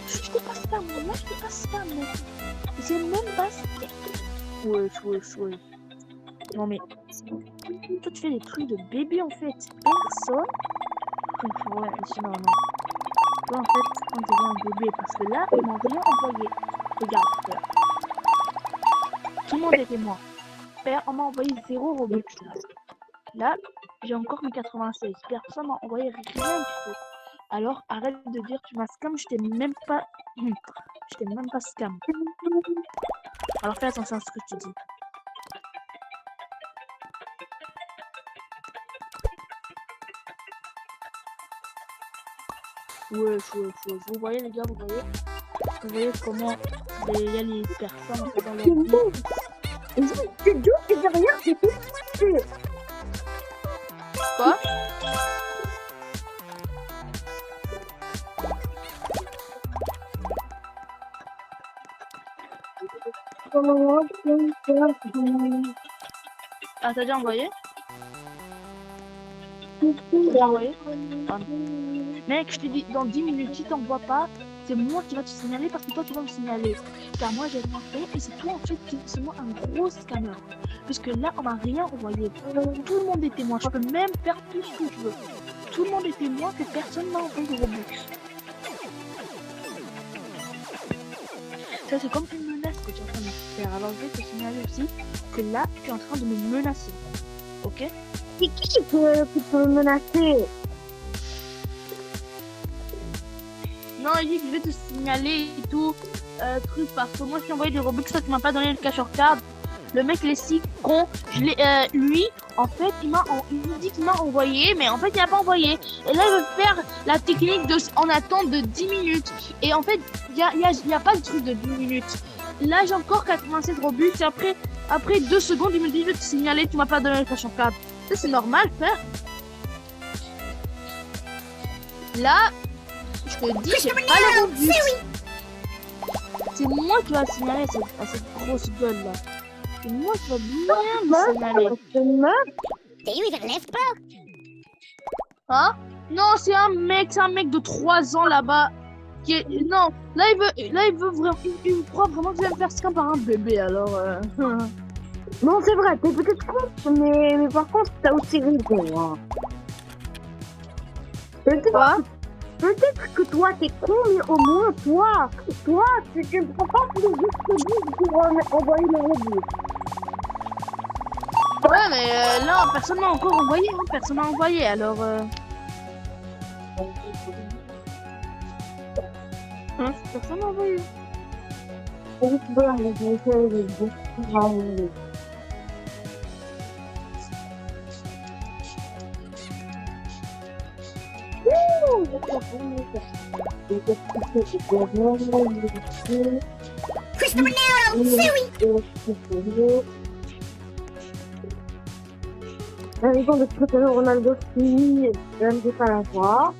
Je t'ai pas spam, moi je t'ai pas spam, mec. J'ai même pas spam. Ouais. Non mais, toi tu fais des trucs de bébé en fait. Personne. Ouais, non. Toi en fait, on dirait un bébé parce que là, ils m'ont rien envoyé. Regarde, là. Tout le monde était moi. Père, on m'a envoyé 0 Robux. Là, j'ai encore mes 96. Personne m'a envoyé rien du tout. Alors, arrête de dire tu m'as scam, je t'ai même pas scam. Alors fais attention à ce que je te dis. Vous voyez les gars, vous voyez comment il y a les personnes en fait, dans leur C'est vie. beau. C'est dur, c'est derrière, c'est tout. Quoi? Ah, t'as déjà envoyé? Mec, je te dis, dans 10 minutes, si t'envoies pas, c'est moi qui va te signaler parce que toi, tu vas me signaler. Car moi, j'ai rien fait et c'est toi, en fait, c'est moi un gros scammer. Parce que là, on m'a rien envoyé. Tout le monde est témoin. Je peux même faire tout ce que je veux. Tout le monde est témoin que personne m'a envoyé de Robux. Ça, c'est comme une menace que tu es en train de faire. Alors, je vais te signaler aussi que là, tu es en train de me menacer. Ok? C'est qui peut me menacer? Non, il dit que je vais te signaler et tout, truc, parce que moi je t'ai envoyé des Robux, toi tu m'as pas donné le cash card. Le mec il est si con, lui, en fait, il me dit qu'il m'a envoyé, mais en fait il n'a pas envoyé. Et là il veut faire la technique en attente de 10 minutes. Et en fait, il y a pas de truc de 10 minutes. Là j'ai encore 87 Robux, et après 2 secondes, il me dit je vais te signaler, tu m'as pas donné le cash card. Ça c'est normal, frère. Là, je te dis, c'est pas le Robux. C'est moi qui va signaler à cette grosse gueule là. C'est moi qui va bien me signaler. Do you even live, bro? Hein? Non, c'est un mec de 3 ans là-bas. Non, là il veut vraiment, il croit vraiment que je vais me faire scam par un bébé alors. Non, c'est vrai, t'es peut-être con, mais par contre, t'as aussi raison. Hein. Peut-être que toi, t'es con, mais au moins, toi, tu ne prends pas plus juste pour envoyer le Robux. Ouais, mais là, personne m'a encore envoyé, hein, personne m'a envoyé, alors... Hein, personne m'a envoyé. Christopher Nero, Suey! La raison de Cristiano Ronaldo, si je ne sais pas la voir.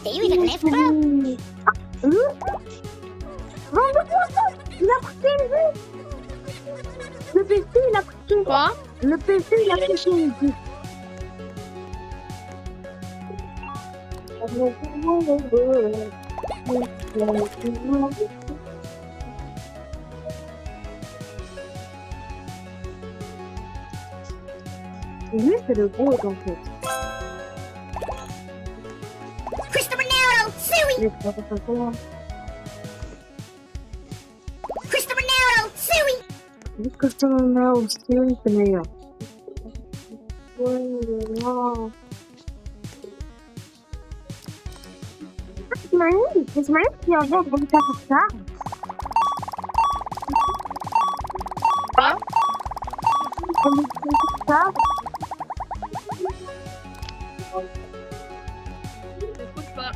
Do you even live, bro? Il a pris le PC, il a pris Quoi? le PC, il a pris lui, c'est le gros en fait. Christopher Nero, Suey! Il est pas forcément. Christopher Nero, Suey! Juste que ça en a aussi, c'est meilleur. Wow. Ismaël qui a envie de faire ça. Quoi? Ça. Écoute pas.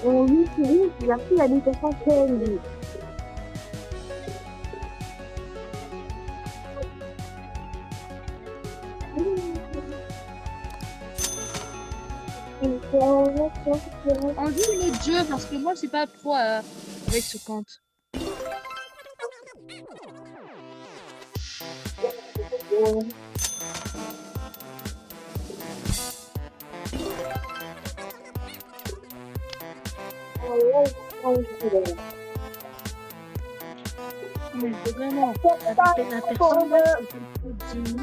On utilise la finalisation PNG. On dit le jeu parce que moi je suis pas pro avec ce compte. Mais vraiment, la personne là qui s'appelle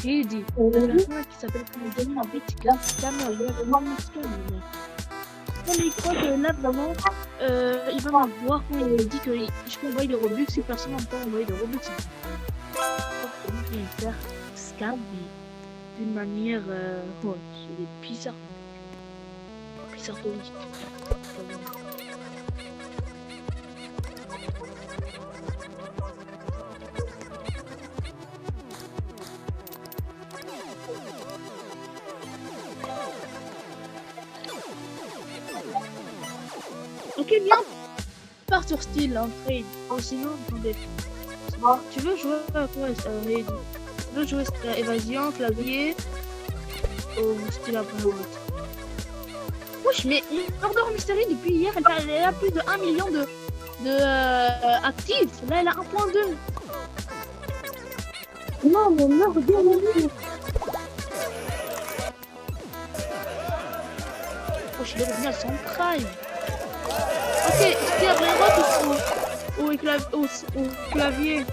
j'ai dit, la personne qui s'appelle Jimmy, en fait, il a vraiment scam, mec. Non, mais il croit que là, vraiment, il va m'avoir quand il dit que je peux envoyer des Robux si personne n'a pas envoyé des Robux. Comment je vais me faire scam, mais d'une manière. Oh, c'est bizarre. Bizarre touriste. Ok, viens, on part sur style en trade. Oh, sinon, attendez. Tu veux jouer à quoi, Raid? Tu veux jouer à évasion, clavier ou style à prendre l'autre? Wesh, mais Murder Mystery, depuis hier, elle a plus de 1 million de actifs. Là, elle a 1.2. Non, mais non, regarde. Wesh, il est revenu à son prime. Ok, style à prendre au clavier.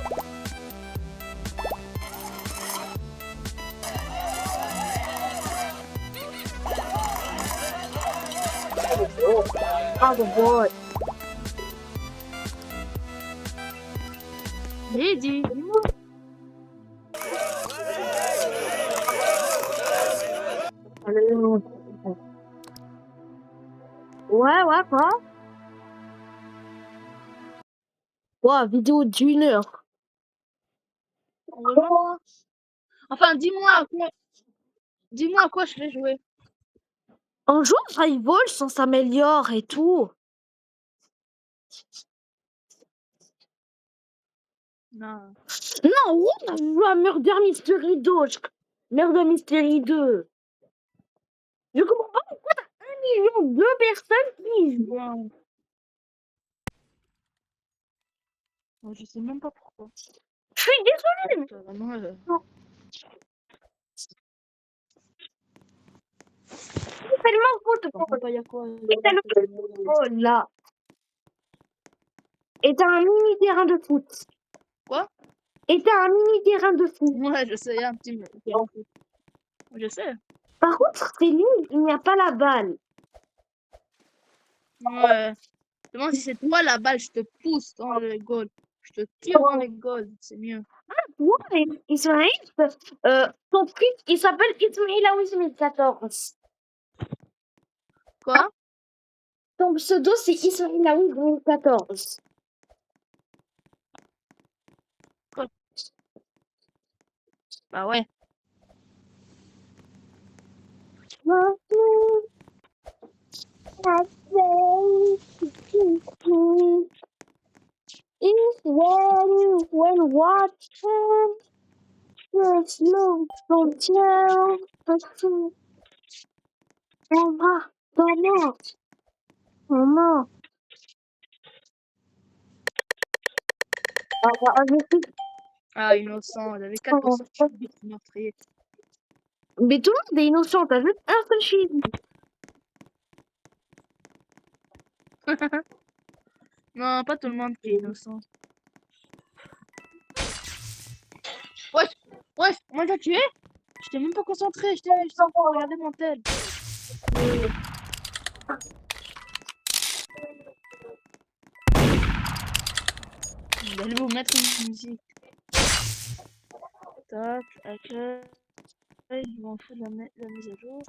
Oh, the boy. Lady, dis-moi. Ouais, quoi? Ouais, vidéo d'1 heure. Vraiment. Enfin, dis-moi à quoi je vais jouer. Un jour, Rival, on s'améliore et tout. Non. Non, on a joué à Murder Mystery 2. Murder Mystery 2. Je comprends pas pourquoi t'as 1 million de personnes qui jouent. Non. Non, je sais même pas pourquoi. Je suis désolée. C'est vraiment. C'est tellement beau de Je comprends pas, y a quoi. C'est tellement beau là. Et t'as un mini terrain de foot. Quoi? Et t'as un mini terrain de foot. Ouais, je sais, y a un petit. Je sais. Par contre, c'est nul, il n'y a pas la balle. Ouais. Demande si c'est toi la balle, je te pousse dans le goal. Je te tire dans les goals, c'est mieux. Ouais, Ismaël, ton fils, il s'appelle Ismaël Aoui 2014. Quoi? Ton pseudo, c'est Ismaël Aoui 2014. Bah ouais. When watching, just look, don't tell, Maman. Ah, innocent, elle avait 4% de meurtrier. Mais tout le monde est innocent, t'as juste un seul chiffre. Non, pas tout le monde qui est innocent. Wesh, wesh, on m'a tué? J'étais même pas concentré, j'étais en train de regarder mon tel. Allez vous mettre une musique. Tac, accueil. Je m'en fous de la mise à jour.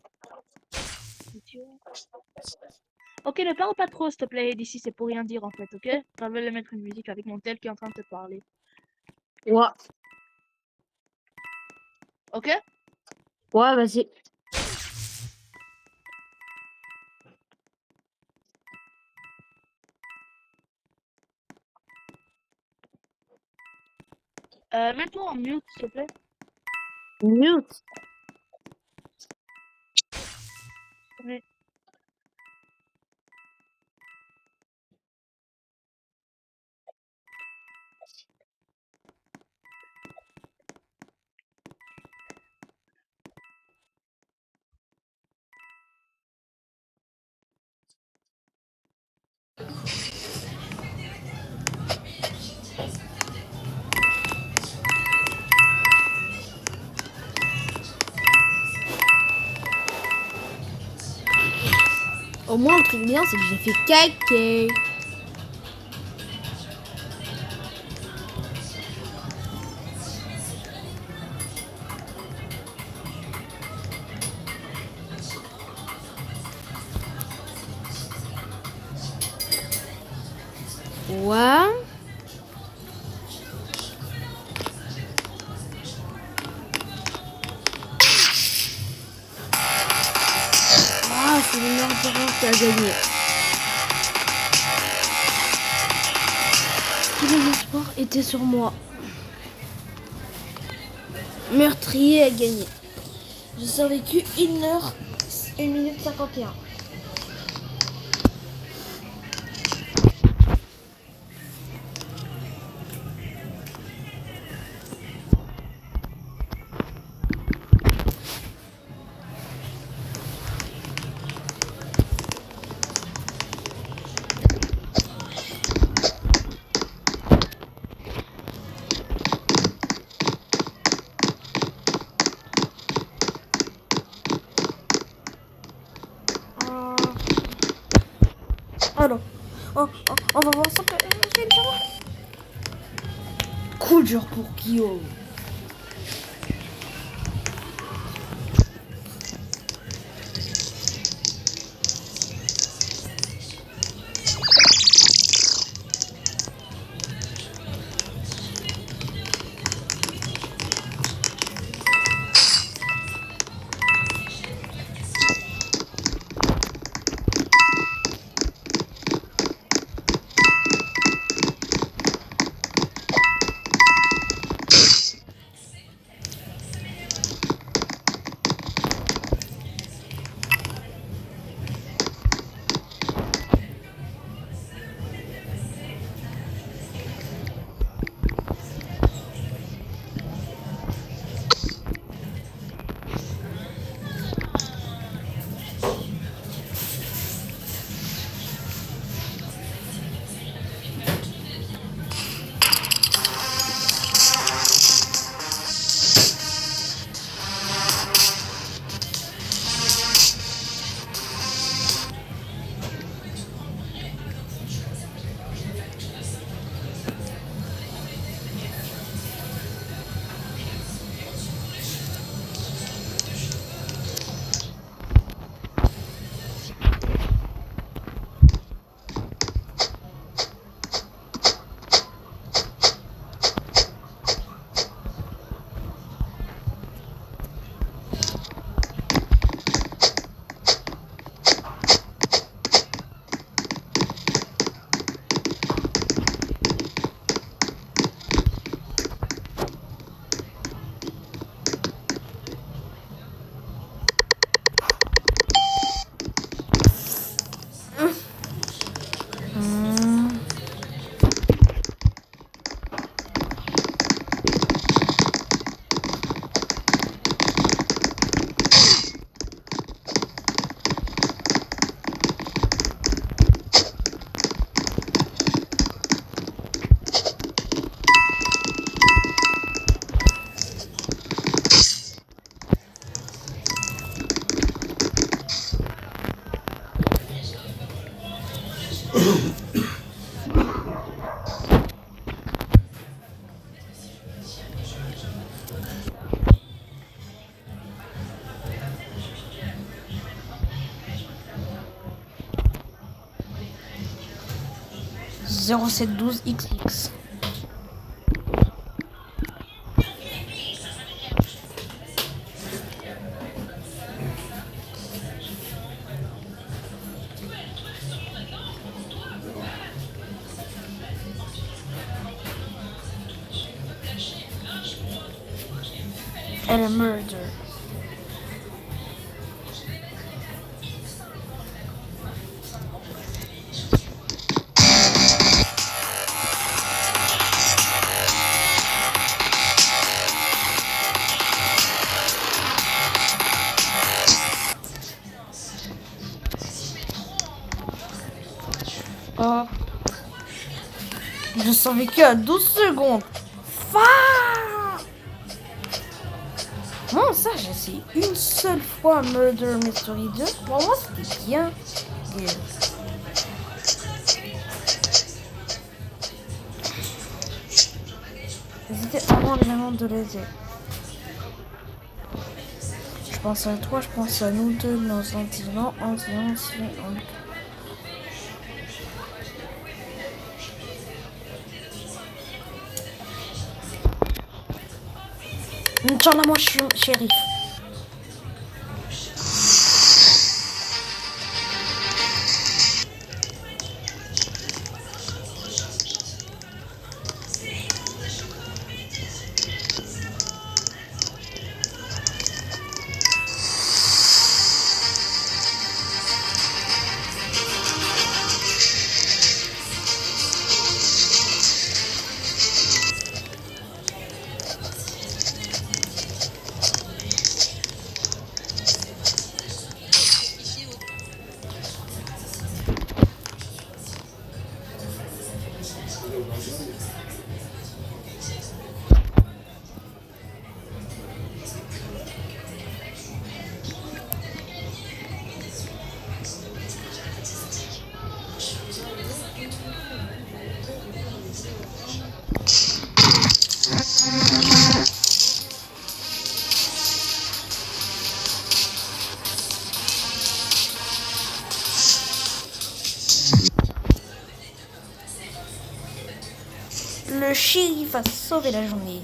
Ok, ne parle pas trop, s'il te plaît, d'ici, c'est pour rien dire en fait, ok? Je vais mettre une musique avec mon tel qui est en train de te parler. Ouais. Ok? Ouais, vas-y. Mets-toi en mute, s'il te plaît. Mute. Oui. Au moins, le truc bien, c'est que j'ai fait caca. Ouais. Ah, c'est le meurtrier qui a gagné. Tous les espoirs étaient sur moi. Meurtrier a gagné. J'ai survécu 1 heure, 1 minute 51. Alors, on va voir ça. Coup dur pour Guillaume. XX. And a murder. Oh. Je survécu à 12 secondes. Non, ça, j'ai essayé une seule fois Murder Mystery 2. Pour moi, c'était bien. N'hésitez vraiment vraiment de l'aider. Je pense à toi, je pense à nous deux, nos sentiments, Inch'Allah, moi je suis shérif. Le shérif a sauvé la journée.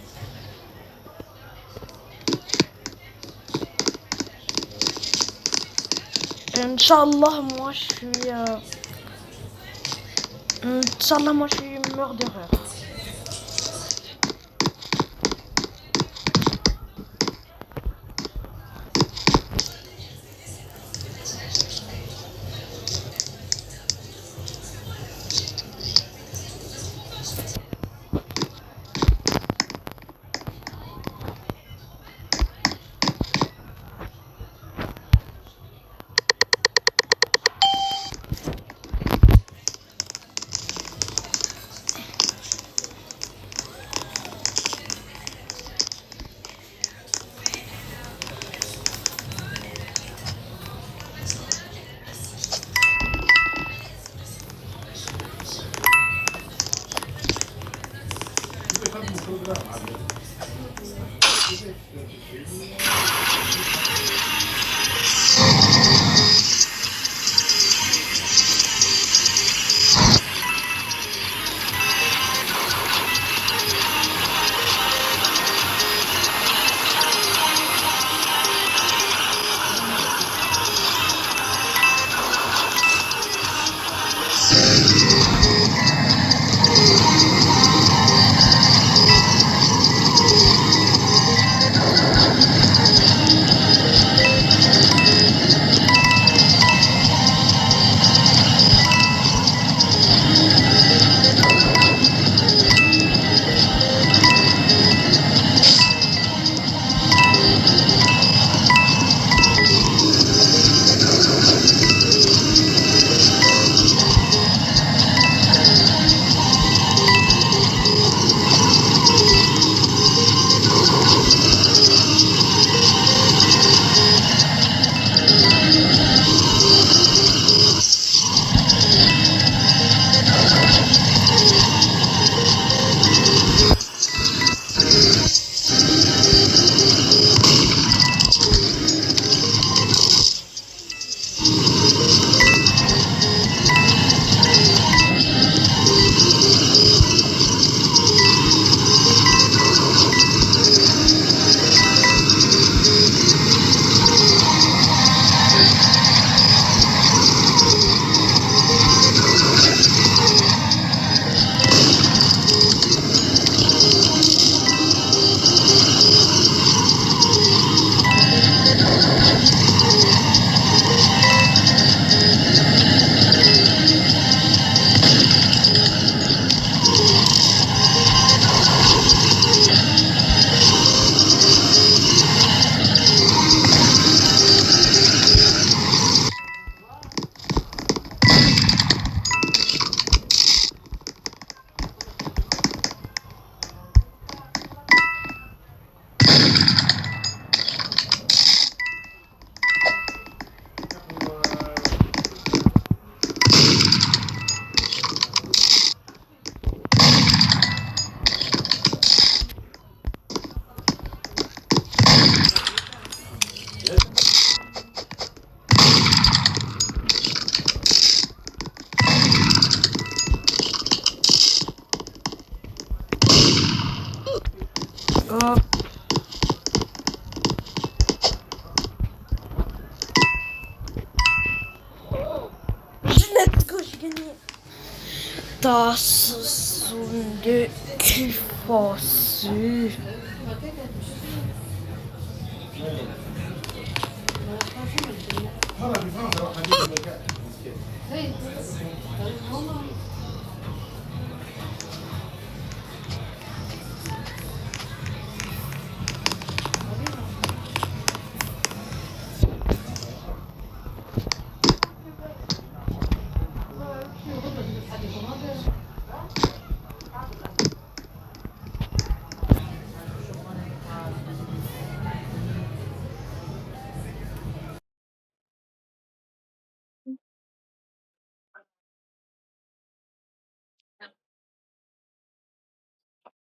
Inch'Allah, moi je suis... Inch'Allah, moi je suis murderer. gagné. Das Hunde Küfosse.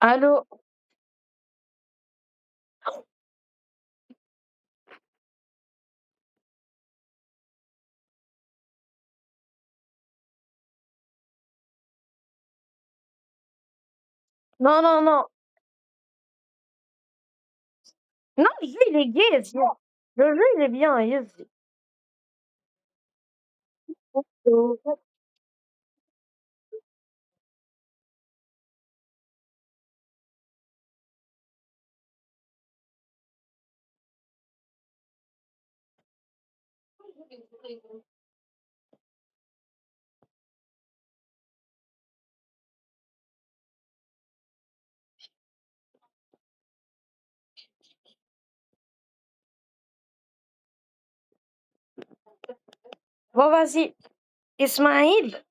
Allô? Non, non, non. Non, le jeu, il est gay, vas-y. Le jeu, il est bien, vas-y. Bon, vas-y. Ismaïl,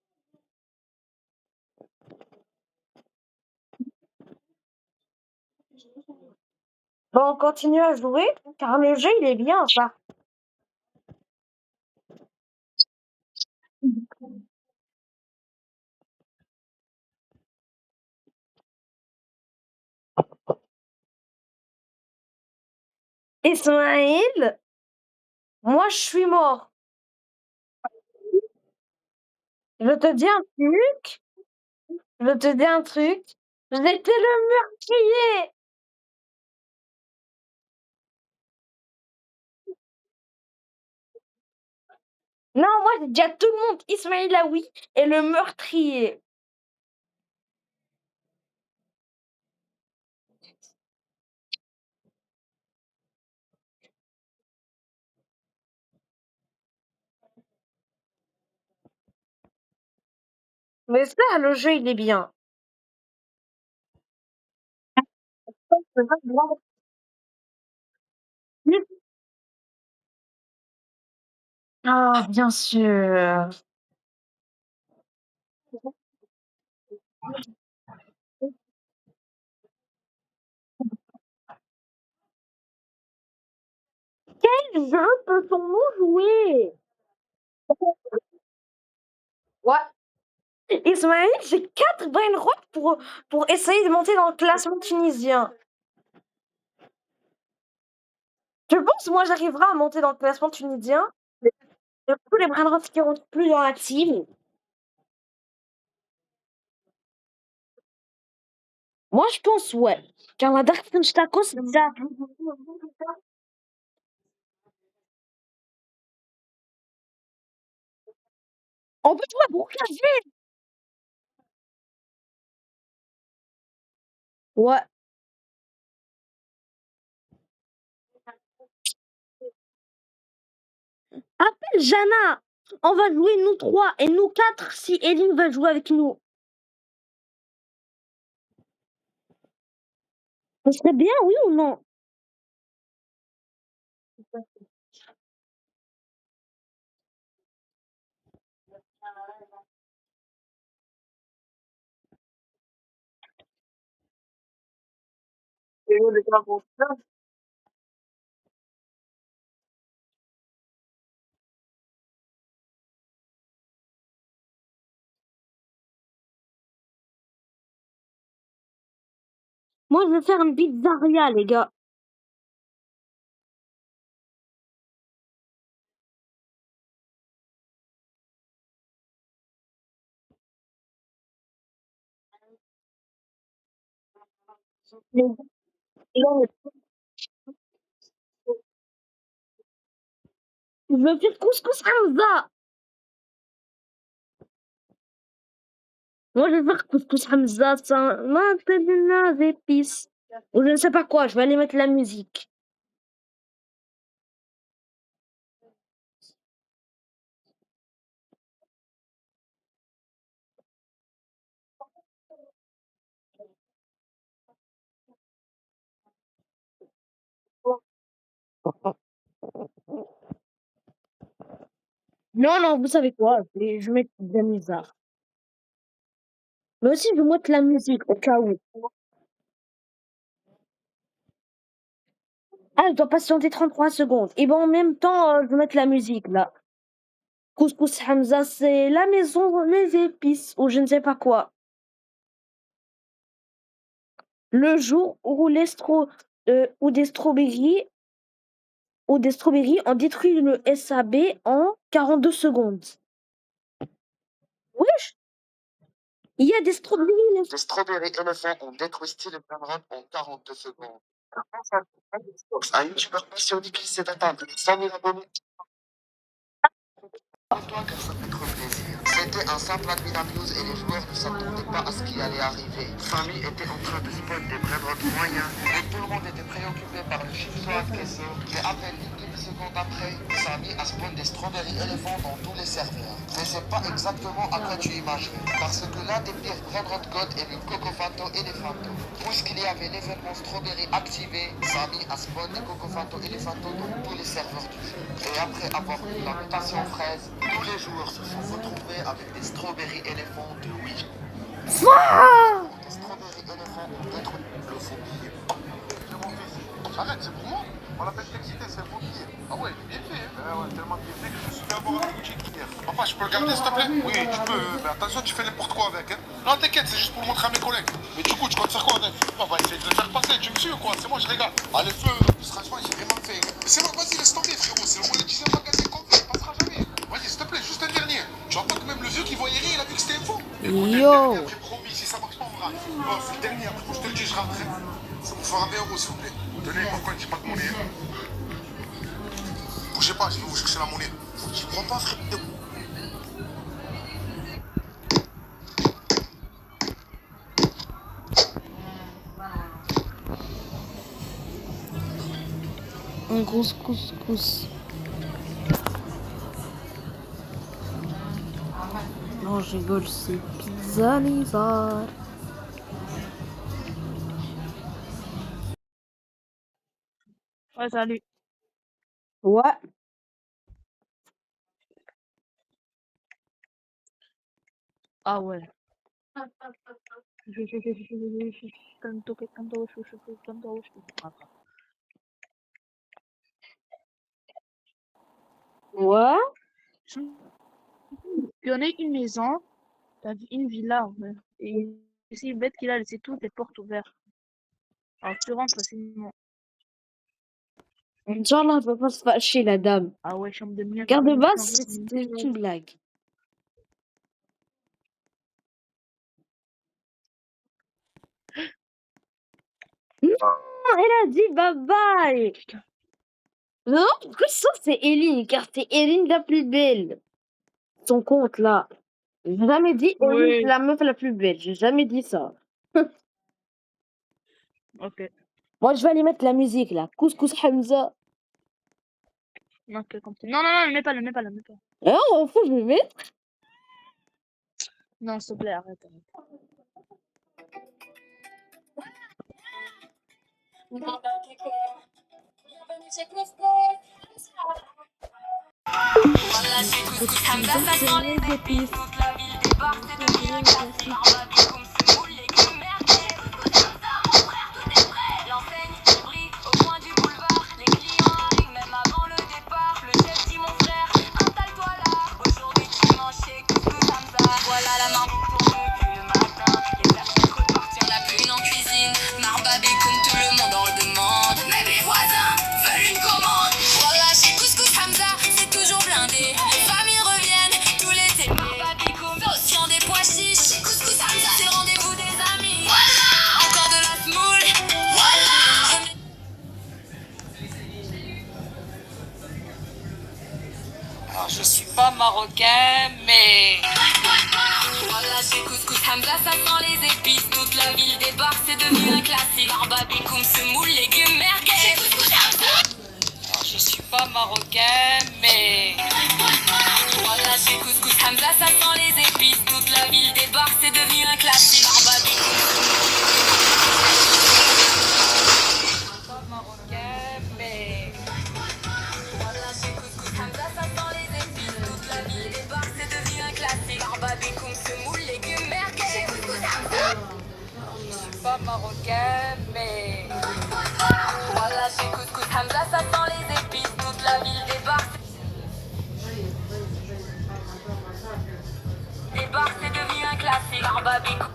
bon, on continue à jouer, car le jeu, il est bien, ça. Ismaïl, moi, je suis mort. Je te dis un truc, je te dis un truc. J'étais le meurtrier. Non, moi, j'ai dit à tout le monde, Ismaïl Aoui est le meurtrier. Mais ça, le jeu, il est bien. Ah, bien sûr. Quel jeu peut-on-nous jouer? Ouais. Ismaël, j'ai 4 brain rot pour essayer de monter dans le classement tunisien. Je pense, moi, j'arriverai à monter dans le classement tunisien. Mais tous les brain rots qui rentrent plus dans la team. Moi, je pense, ouais. Car la Dark Staco, c'est ça. On peut jouer à Bourg-Casier. Ouais. Appelle Jana. On va jouer nous 3 et nous 4 si Eline va jouer avec nous. Ce serait bien, oui ou non? Moi, je vais faire une pizzeria, les gars. Je veux faire couscous Hamza. Moi, je vais faire couscous Hamza sans maintenant des épices. Ou je ne sais pas quoi, je vais aller mettre la musique. Non, non, vous savez quoi? Je vais mettre de la musique. Mais aussi, je vais mettre la musique au cas où. Ah, je dois patienter 33 secondes. Et bon, en même temps, je vais mettre la musique là. Couscous Hamza, c'est la maison des épices ou je ne sais pas quoi. Le jour où des strawberries ont détruit le SAB en 42 secondes. Wesh, il y a des strawberries. Les Strawberry Elephant ont détruit le Cameroun en 42 secondes. Un youtubeur passionné qui s'est atteint 100 000 abonnés. Toi, car ça fait trop plaisir. C'était un simple admin news et les joueurs ne s'attendaient pas à ce qui allait arriver. Samy était en train de spawn des brainrots moyens et tout le monde était préoccupé par le chiffre de Kesso. Mais à peine une demi-seconde après, Samy a spawn des Strawberry Elephant dans tous les serveurs. Mais c'est pas exactement à quoi tu imagerais. Parce que l'un des pires brainrot god est le Cocofanto Elephanto. Puisqu'il y avait l'événement Strawberry activé, Samy a spawn des Cocofanto Elephanto dans tous les serveurs du jeu. Et après avoir eu la mutation fraise, tous les joueurs se sont retrouvés avec des Strawberry Elephant de Wish. Les Strawberry Elephant ont détruit le faux billet. C'est mon fils. Arrête, c'est pour moi. On l'appelle Texité, c'est le faux billet. Ah ouais, il est bien fait. Hein. Ouais, tellement bien fait que je me suis fait avoir un boutique hier. Papa, je peux le garder s'il te plaît? Oui, tu peux. Mais attention, tu fais n'importe quoi avec. Hein. Non, t'inquiète, c'est juste pour le montrer à mes collègues. Mais du coup, tu comptes faire quoi avec? On va essayer de le faire passer. Tu me suis ou quoi? C'est moi, je régale. Allez, feu. Franchement, j'ai vraiment fait. C'est bon, vas-y, laisse tomber, frérot. C'est le moyen de 19 magasin complet. Il passera jamais. Vas-y, s'il te plaît, juste un dernier. Tu vois pas que même le vieux qui voyait rien, il a vu que c'était faux. Yo. J'ai promis, si ça marche pas, on verra. Bon, c'est le dernier, après, je te le dis, je rentre. Ça vous fera 20 €, s'il vous plaît. Tenez, pourquoi j'ai pas de monnaie? Bougez pas, je vais vous chercher la monnaie. J'y crois pas, frère. Un gros couscous. Non, je rigole, c'est Pizza Lézard. Ouais, salut. Ouais. Ah ouais. Ouais. Il y en a une maison, t'as vu une villa en fait. Et c'est bête qu'il a laissé toutes les portes ouvertes. Alors tu rentres facilement. Inch'Allah, elle va pas se fâcher, la dame. Ah ouais, chambre de miel. Car de base, c'était une blague. Non, elle a dit bye bye. Non, pourquoi ça c'est Eline? Car c'est Eline la plus belle. Son compte là. J'ai jamais dit Eline Oui. c'est la meuf la plus belle. J'ai jamais dit ça. Ok. Moi, je vais aller mettre la musique là. Couscous Hamza. Non, ok, compris. Non, non, non, ne mets pas, ne mets pas, ne mets pas. Ah, on fout, je vais mettre. Non, s'il te plaît, arrête, arrête. Voilà, c'est couscous Hamza, ça sent les épices. Toute la ville débarque, c'est devenu un classique. Barbecue, semoule, légumes, merguez. Couscous Hamza, mon frère, tout est prêt. L'enseigne qui brille au coin du boulevard. Les clients arrivent même avant le départ. Le chef dit mon frère, installe-toi là. Aujourd'hui dimanche, c'est couscous Hamza. Voilà la marmite tourne depuis le matin. Les assiettes repartent, y'en a plus une en cuisine. Marbabe comme tout le monde en demande. Même les voisins veulent une commande. Voilà, chez couscous Hamza, c'est toujours blindé. Les familles reviennent tout l'été. Marbabicoum, aussi en des pois chiches. Chez couscous Hamza, c'est rendez-vous des amis. Voilà, encore de la semoule. Voilà. Alors, je suis pas marocain, mais Voilà, chez couscous Hamza, ça sent les épices. Toute la ville débarque, c'est devenu un classique. Barbabikoum, semoule, légumes, merguez. Alors, je suis pas marocain, mais voilà, chez Couscous Hamza, ça sent les épices. Toute la ville débarque, c'est devenu un classique. Barbabikoum, pas marocain, mais voilà, chez Couscous Hamza, ça sent les épices. Toute la ville débarque, c'est devenu un classique. Barbabikoum, semoule, légumes, merguez. Je suis pas marocain, mais voilà, chez Couscous Hamza, ça sent les épices. Toute la ville débarque. Débarque, c'est devenu un classique. Barbabikoum.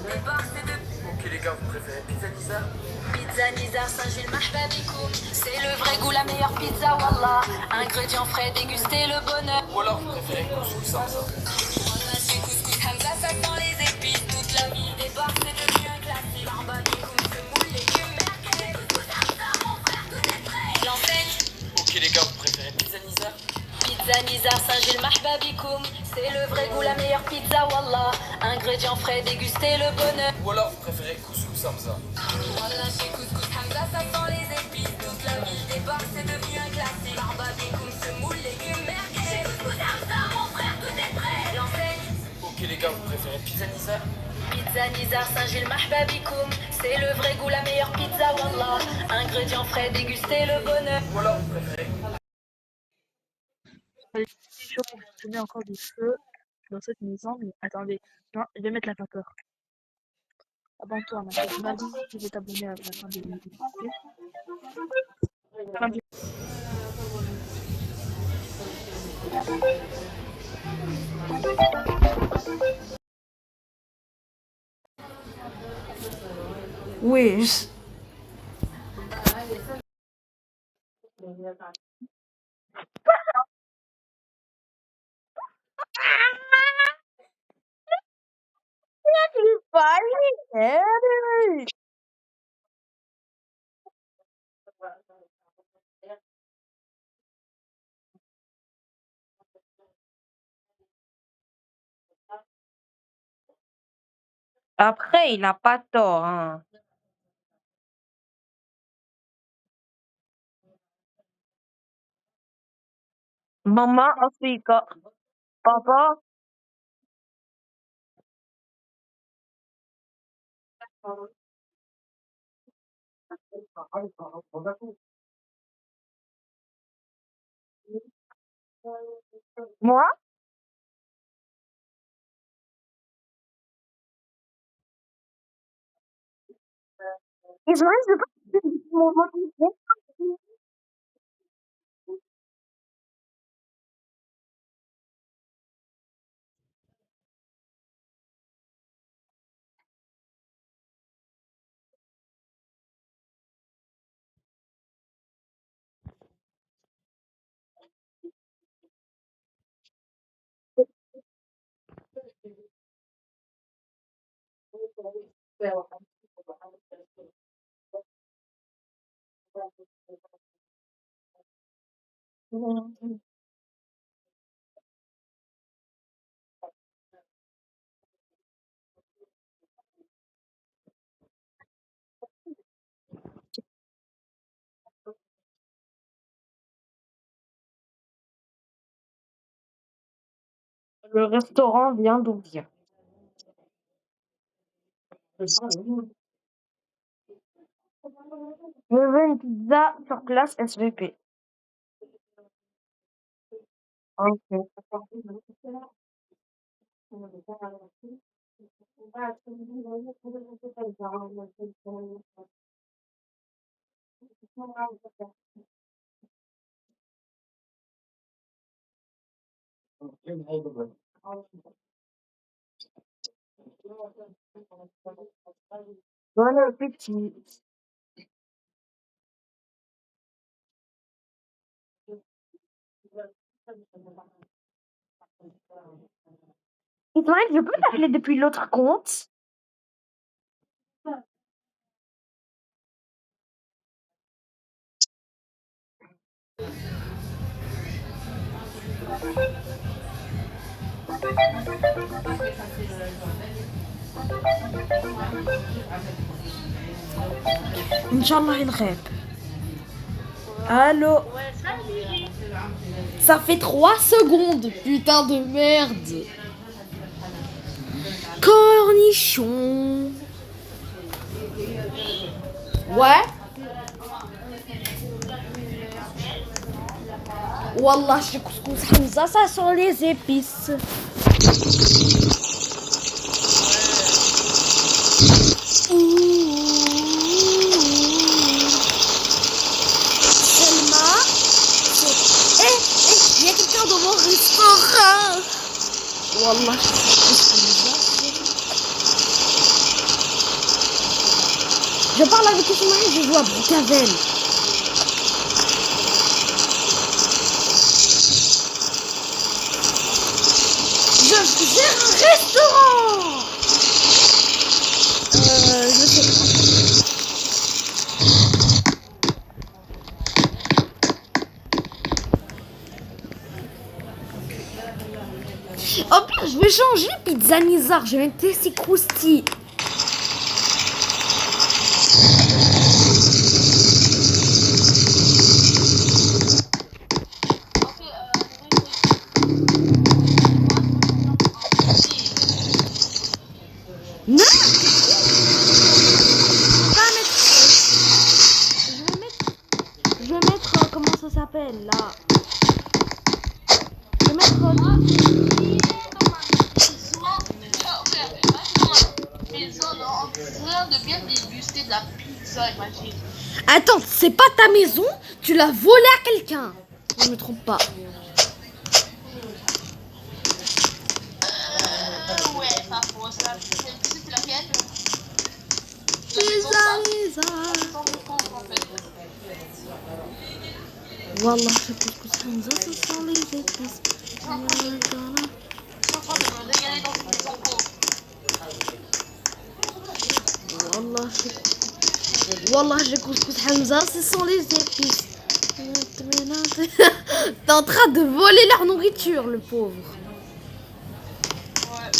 Débarque, c'est devenu. Ok les gars, vous préférez pizza Nizar? Pizza Nizar Saint-Gilles Mahbabikoum, c'est le vrai goût, la meilleure pizza, wallah. Ingrédients frais, dégustez le bonheur. Ou alors vous préférez couscous Hamza? Voilà, chez Couscous Hamza, ça sent les épices. Toute la ville débarque, c'est devenu un classique. Barbabikoum, semoule, légumes, merguez. Couscous Hamza, mon frère, tout est prêt. L'enseigne. Ok les gars, vous préférez pizza Nizar? Pizza Nizar Saint-Gilles Mahbabikoum, c'est le vrai goût, la meilleure pizza, wallah. Ingrédients frais, dégustez le bonheur. Ou alors vous préférez couscous Hamza? Voilà, chez Couscous Hamza, ça sent les épices. Toute la ville débarque, c'est devenu un classique. Barbabikoum, semoule, légumes, merguez. Couscous Hamza, mon frère, tout est prêt. L'enseigne. Ok les gars, vous préférez pizza Nizar? Pizza Nizar Saint-Gilles Mahbabikoum, c'est le vrai goût, la meilleure pizza, wallah. Ingrédients frais, dégustez le bonheur. Ou alors vous préférez C'est chaud pour fumer encore du feu dans cette maison, mais attendez, non, je vais mettre la vapeur. Abonne-toi, ma chère. Vas-y, je vais t'abonner à la fin de vidéo. Ok. Wesh. Après, il n'a pas tort, hein. Maman, Africa. Papa. Moi? Ismaël, je veux pas que mon motivation. Le restaurant vient d'ouvrir. Je veux une pizza sur place SVP. Ok. Bon appétit. Ismaël, je peux t'appeler depuis l'autre compte? Inch'Allah il rêve. Allô? Ça fait 3 secondes, putain de merde. Cornichon. Ouais. Wallah, chez Couscous Hamza, ça sent les épices. Selma, il y a quelqu'un dans mon restaurant. Wallah, chez Couscous Hamza. Je parle avec Ismaël, je joue à Brucavel. Je gère un restaurant. Je sais pas. Hop là, je vais changer pizza Nizar. Je vais tester Krusty. Non. Je vais mettre comment ça s'appelle là. Je vais mettre de bien déguster de la pizza, imagine. Attends, c'est pas ta maison, tu l'as volée à quelqu'un. Je me trompe pas. Ouais, pas faux, ça. C'est laquelle? Pizza. Sans le compte, en fait. Wallah, je pense que Hamza, ça sent les épices. Je suis en train de me régaler dans une maison pauvre. Wallah, j'ai couscous Hamza, ce sont les épices. T'es en train de voler leur nourriture, le pauvre. Ouais.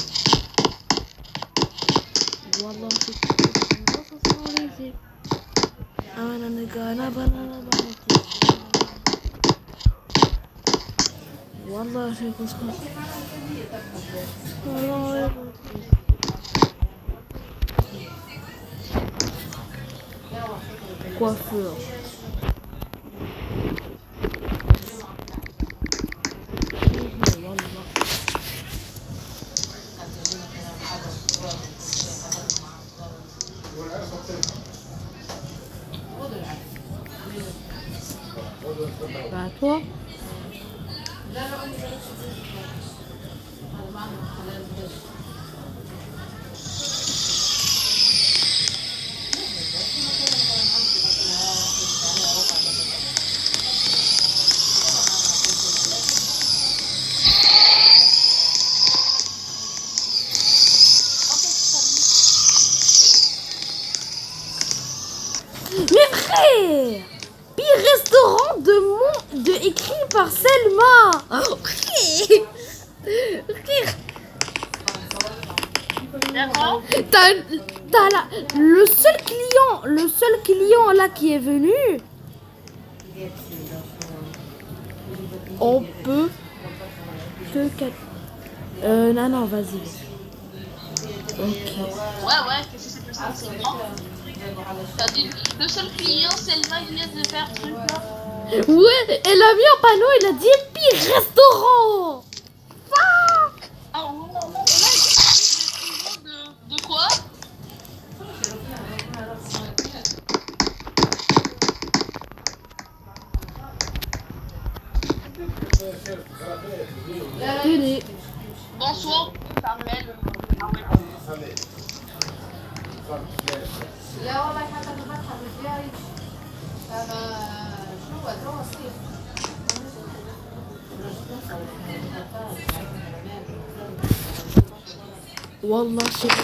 Wallah, j'ai couscous Hamza, ce sont les épices. Wallah, j'ai couscous. Coiffeur. Bah toi. Mais frère, pire restaurant écrit par Selma. D'accord. T'as le seul client là qui est venu. On peut que 4. Non, vas-y. Ok. Ouais, qu'est-ce que c'est que ça? C'est grand. T'as dit, le seul client, c'est le mec qui vient de faire ce truc là. Ouais, elle a mis un panneau, il a dit pire restaurant. Fuck. Ah non, non, non. Et là, il y a de quoi? Tenez. Bonsoir, Samuel. Wallah, c'est...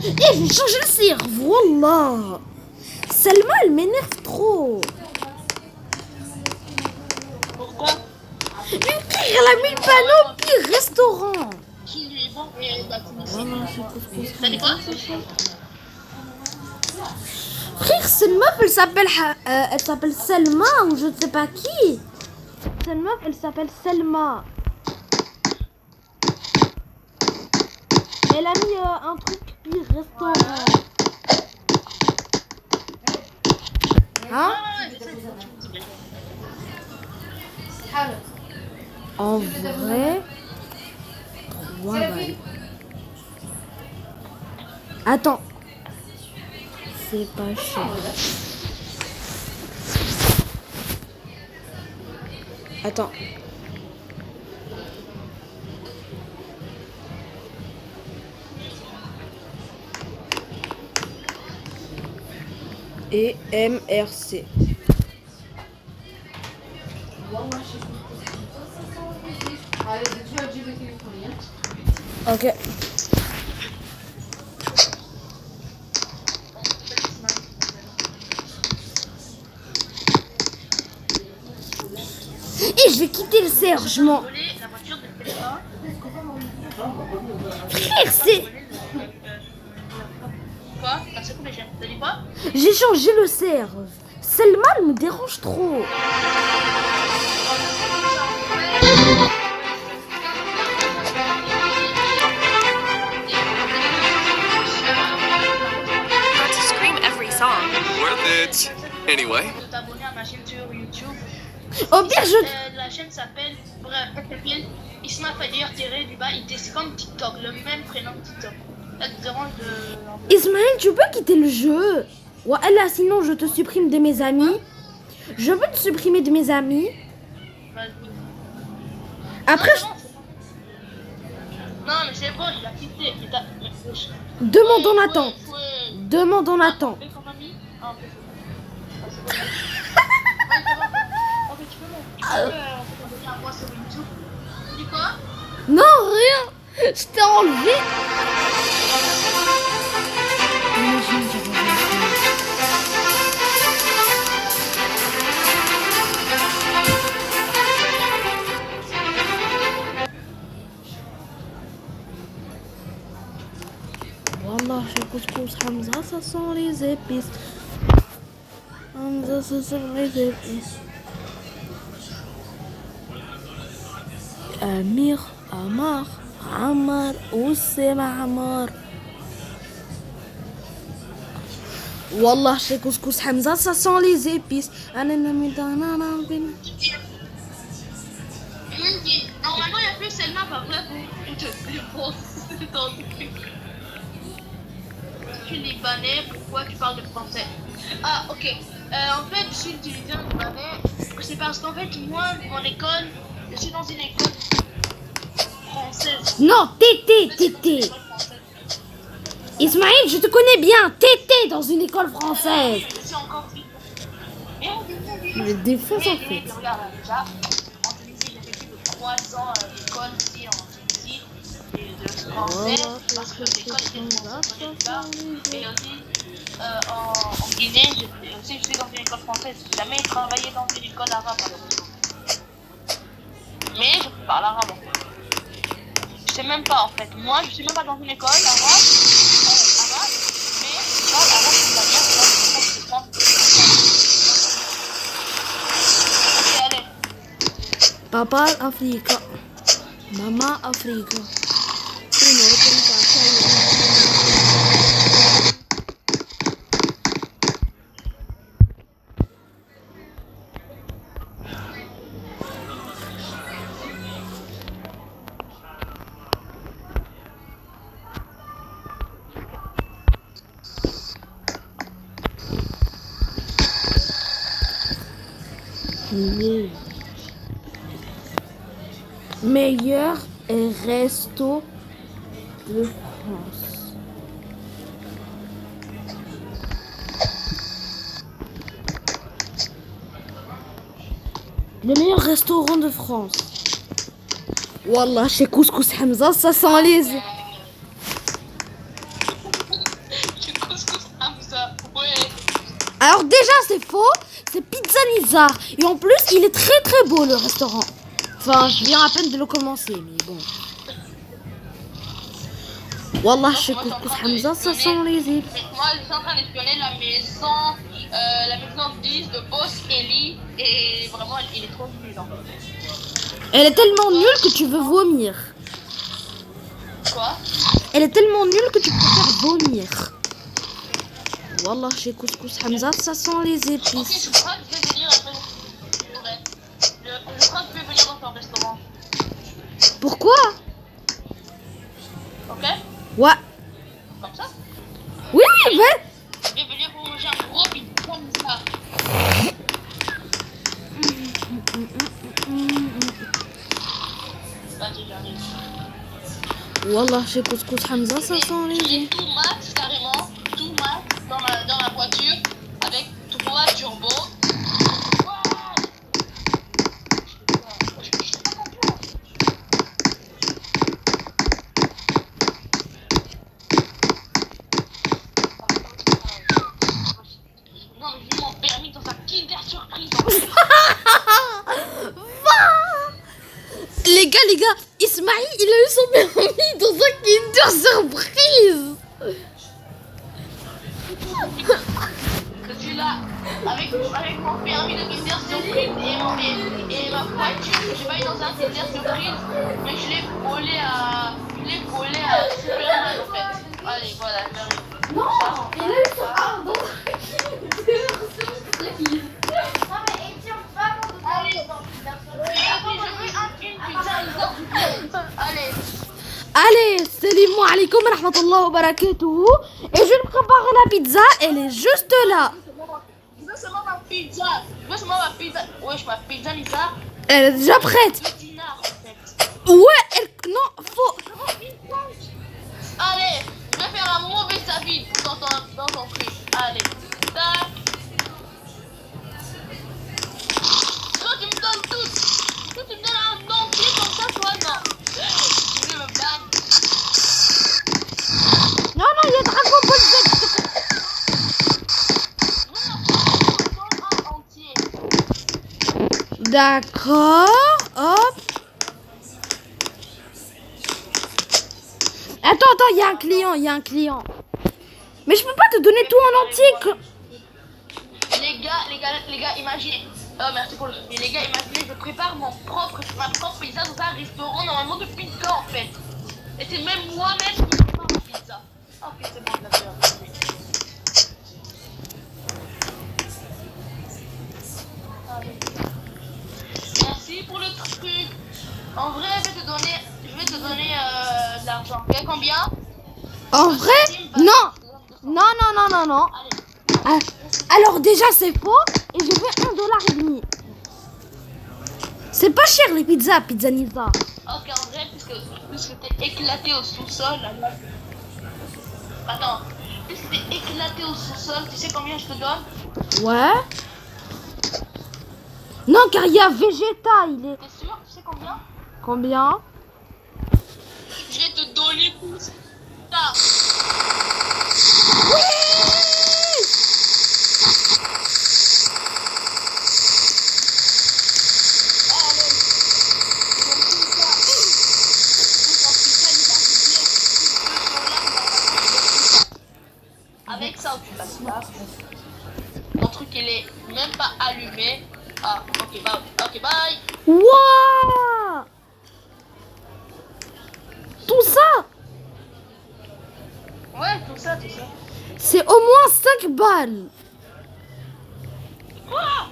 Eh, je vais changer le cerveau, Wallah. Selma, elle m'énerve trop. Elle a mis le panneau pire restaurant. Qui lui est bon et bah, Voilà, c'est couscous. T'as dit quoi? Frère, cette meuf, elle s'appelle Selma ou je ne sais pas qui. Cette meuf, elle s'appelle Selma. Elle a mis un truc pire restaurant. Hein? En vrai, 3 balles. Attends. C'est pas cher. Attends. Et MRC. Ok. Et je vais quitter le Serge, La voiture de quelqu'un. Frère, c'est... Quoi? Ah, c'est cool, les gens. T'as dit quoi? J'ai changé le Serge. Selma, elle me dérange trop. Got to scream every song. Worth it. Anyway. De t'abonner à ma chaîne sur YouTube. Au pire, je... La chaîne s'appelle, bref, elle s'appelle Isma Fadir du bas IT. C'est comme TikTok, le même prénom que TikTok. Ça te dérange de. Ismaël, tu peux quitter le jeu. Ouais, là, sinon, je te supprime de mes amis. Je veux te supprimer de mes amis. Vas-y. Après, Non, mais c'est bon, il a quitté. demande en attente. Demande en attente. Fais ton ami. Ah, ok, c'est bon. Ah, c'est bon. Ouais, c'est bon. Ok, tu peux t'abonner à moi sur YouTube. Tu dis quoi? Non, rien. Je t'ai enlevé. Wallah, chez Couscous Hamza, ça sent les épices. Hamza, ça sent les épices. Amir, Amar, Ammar, Oussem Ammar. Wallah, chez Couscous Hamza, ça sent les épices. Normalement, il y a plus Selma par là pour te répondre dans le truc. Je suis libanais, pourquoi tu parles de français? Ah, ok. En fait, je suis tunisien libanais. C'est parce qu'en fait, moi, mon école, je suis dans une école française. Non, Tété. Ismaël, je te connais bien. Tété dans une école française. Je suis encore vite. Mais des fois, ça fait. Regarde, déjà, en Tunisie, j'ai fait plus de 3 ans d'école ici en Tunisie. Et de français, parce que l'école était et aussi en Guinée, je suis dans une école française. J'ai jamais travaillé dans une école arabe. Mais je parle arabe. Je sais même pas en fait. Moi, je suis même pas dans une école arabe, mais je parle arabe c'est pas bien. Ok, allez. Papa Africa. Maman Africa. Meilleur resto de France. Le meilleur restaurant de France. Wallah, chez Couscous Hamza, ça sent les... Tu couscous Hamza, ouais. Alors déjà, c'est faux. C'est Pizza Nizar. Et en plus, il est très très beau, le restaurant. Enfin, je viens à peine de le commencer, mais bon. Wallah, chez Couscous Hamza, ça sent les épices. Moi, je suis en train d'espionner la maison 10 de Boss Ellie. Et vraiment, il est trop nul. Hein. Elle est tellement nulle que tu veux vomir. Quoi? Elle est tellement nulle que tu préfères vomir. Wallah, chez Couscous Hamza, ça sent les Ok, épices. je crois que je vais venir après. Je crois que je vais venir dans ton restaurant. Pourquoi? Ok? Ouais. Comme ça? Oui, oui, ouais. Je vais venir pour manger un gros pizza comme ça. Vas-y, j'arrive. Wallah, chez Couscous Hamza, ça sent les J'ai épices. tout max, carrément, tout max dans ma voiture avec 3 turbos. Non, mais j'ai mon permis dans un Kinder Surprise. Les gars, Ismaïl, il a eu son permis dans un Kinder Surprise. Je suis là avec mon permis de Kinder Surprise et ma voiture que j'ai pas eu dans un Kinder Surprise, mais je l'ai volé à Superman en fait. Allez, voilà, j'arrive. Non, il a eu son arme dans un Kinder Surprise. Allez, salam alaikum wa rahmatullahi wa barakatuhu. Et je vais préparer la pizza, elle est juste là. Je veux seulement ma pizza. Wesh, ma pizza, Lisa. Elle est déjà prête. 2 dinars en fait. Ouais, non, faut. Allez, je vais faire un mauvais avis dans ton truc. Allez, tac. Toi, tu me donnes tout. Toi, tu me donnes un entier comme ça, toi, non. Je vais me battre. Non, il y a Dragon Ball Z. Un entier. D'accord, hop. Attends, il y a un client. Mais je peux pas te donner tout en entier. Les gars, imaginez. Oh, merci pour le soutien. Les gars, imaginez, je prépare ma propre pizza dans un restaurant normalement de pizza en fait. Et c'est même moi-même qui prépare ma pizza. Ok, c'est bon, d'accord. Merci pour le truc. En vrai, je vais te donner de l'argent. Ok, combien? En vrai? Non. Allez. Ah, alors déjà c'est faux et je veux $1,50. C'est pas cher les pizzas, Pizza Nisa. Ok, en vrai, puisque t'es éclaté au sous-sol. Attends, puisque t'es éclaté au sous-sol, tu sais combien je te donne? Ouais. Non, car il y a Vegeta, il est. T'es sûr? Tu sais combien? Combien? Je vais te donner tout ça. Avec ça, tu passes là. Mon truc, il est même pas allumé. Ah, ok, bye. Wouah! Tout ça, Ouais, tout ça. c'est au moins 5 balles. Quoi?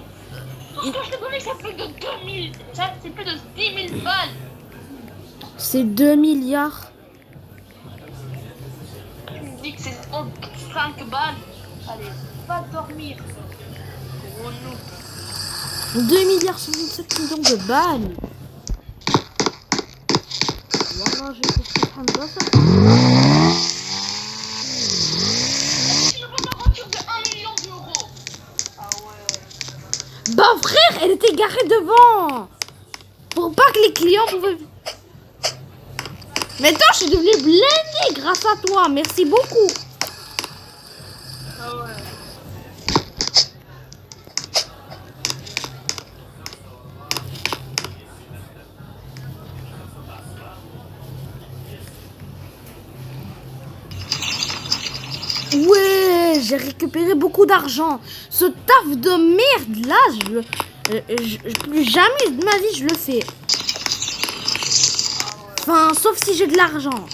Tout ce que je te donnais, c'est plus de 2000. C'est plus de 10 000 balles. C'est 2 milliards. Tu me dis que c'est 5 balles. Allez, va dormir. Gros nous. 2 milliards 67 millions de balles. Voilà, j'ai fait ce Hamza, ça. Tu ne veux pas voiture de 1 million d'euros. Ah ouais. Bah frère, elle était garée devant. Pour pas que les clients pouvaient... Maintenant, je suis devenue blindée grâce à toi. Merci beaucoup. Ah ouais. Ouais, j'ai récupéré beaucoup d'argent. Ce taf de merde là, plus jamais de ma vie je le fais. Enfin, sauf si j'ai de l'argent.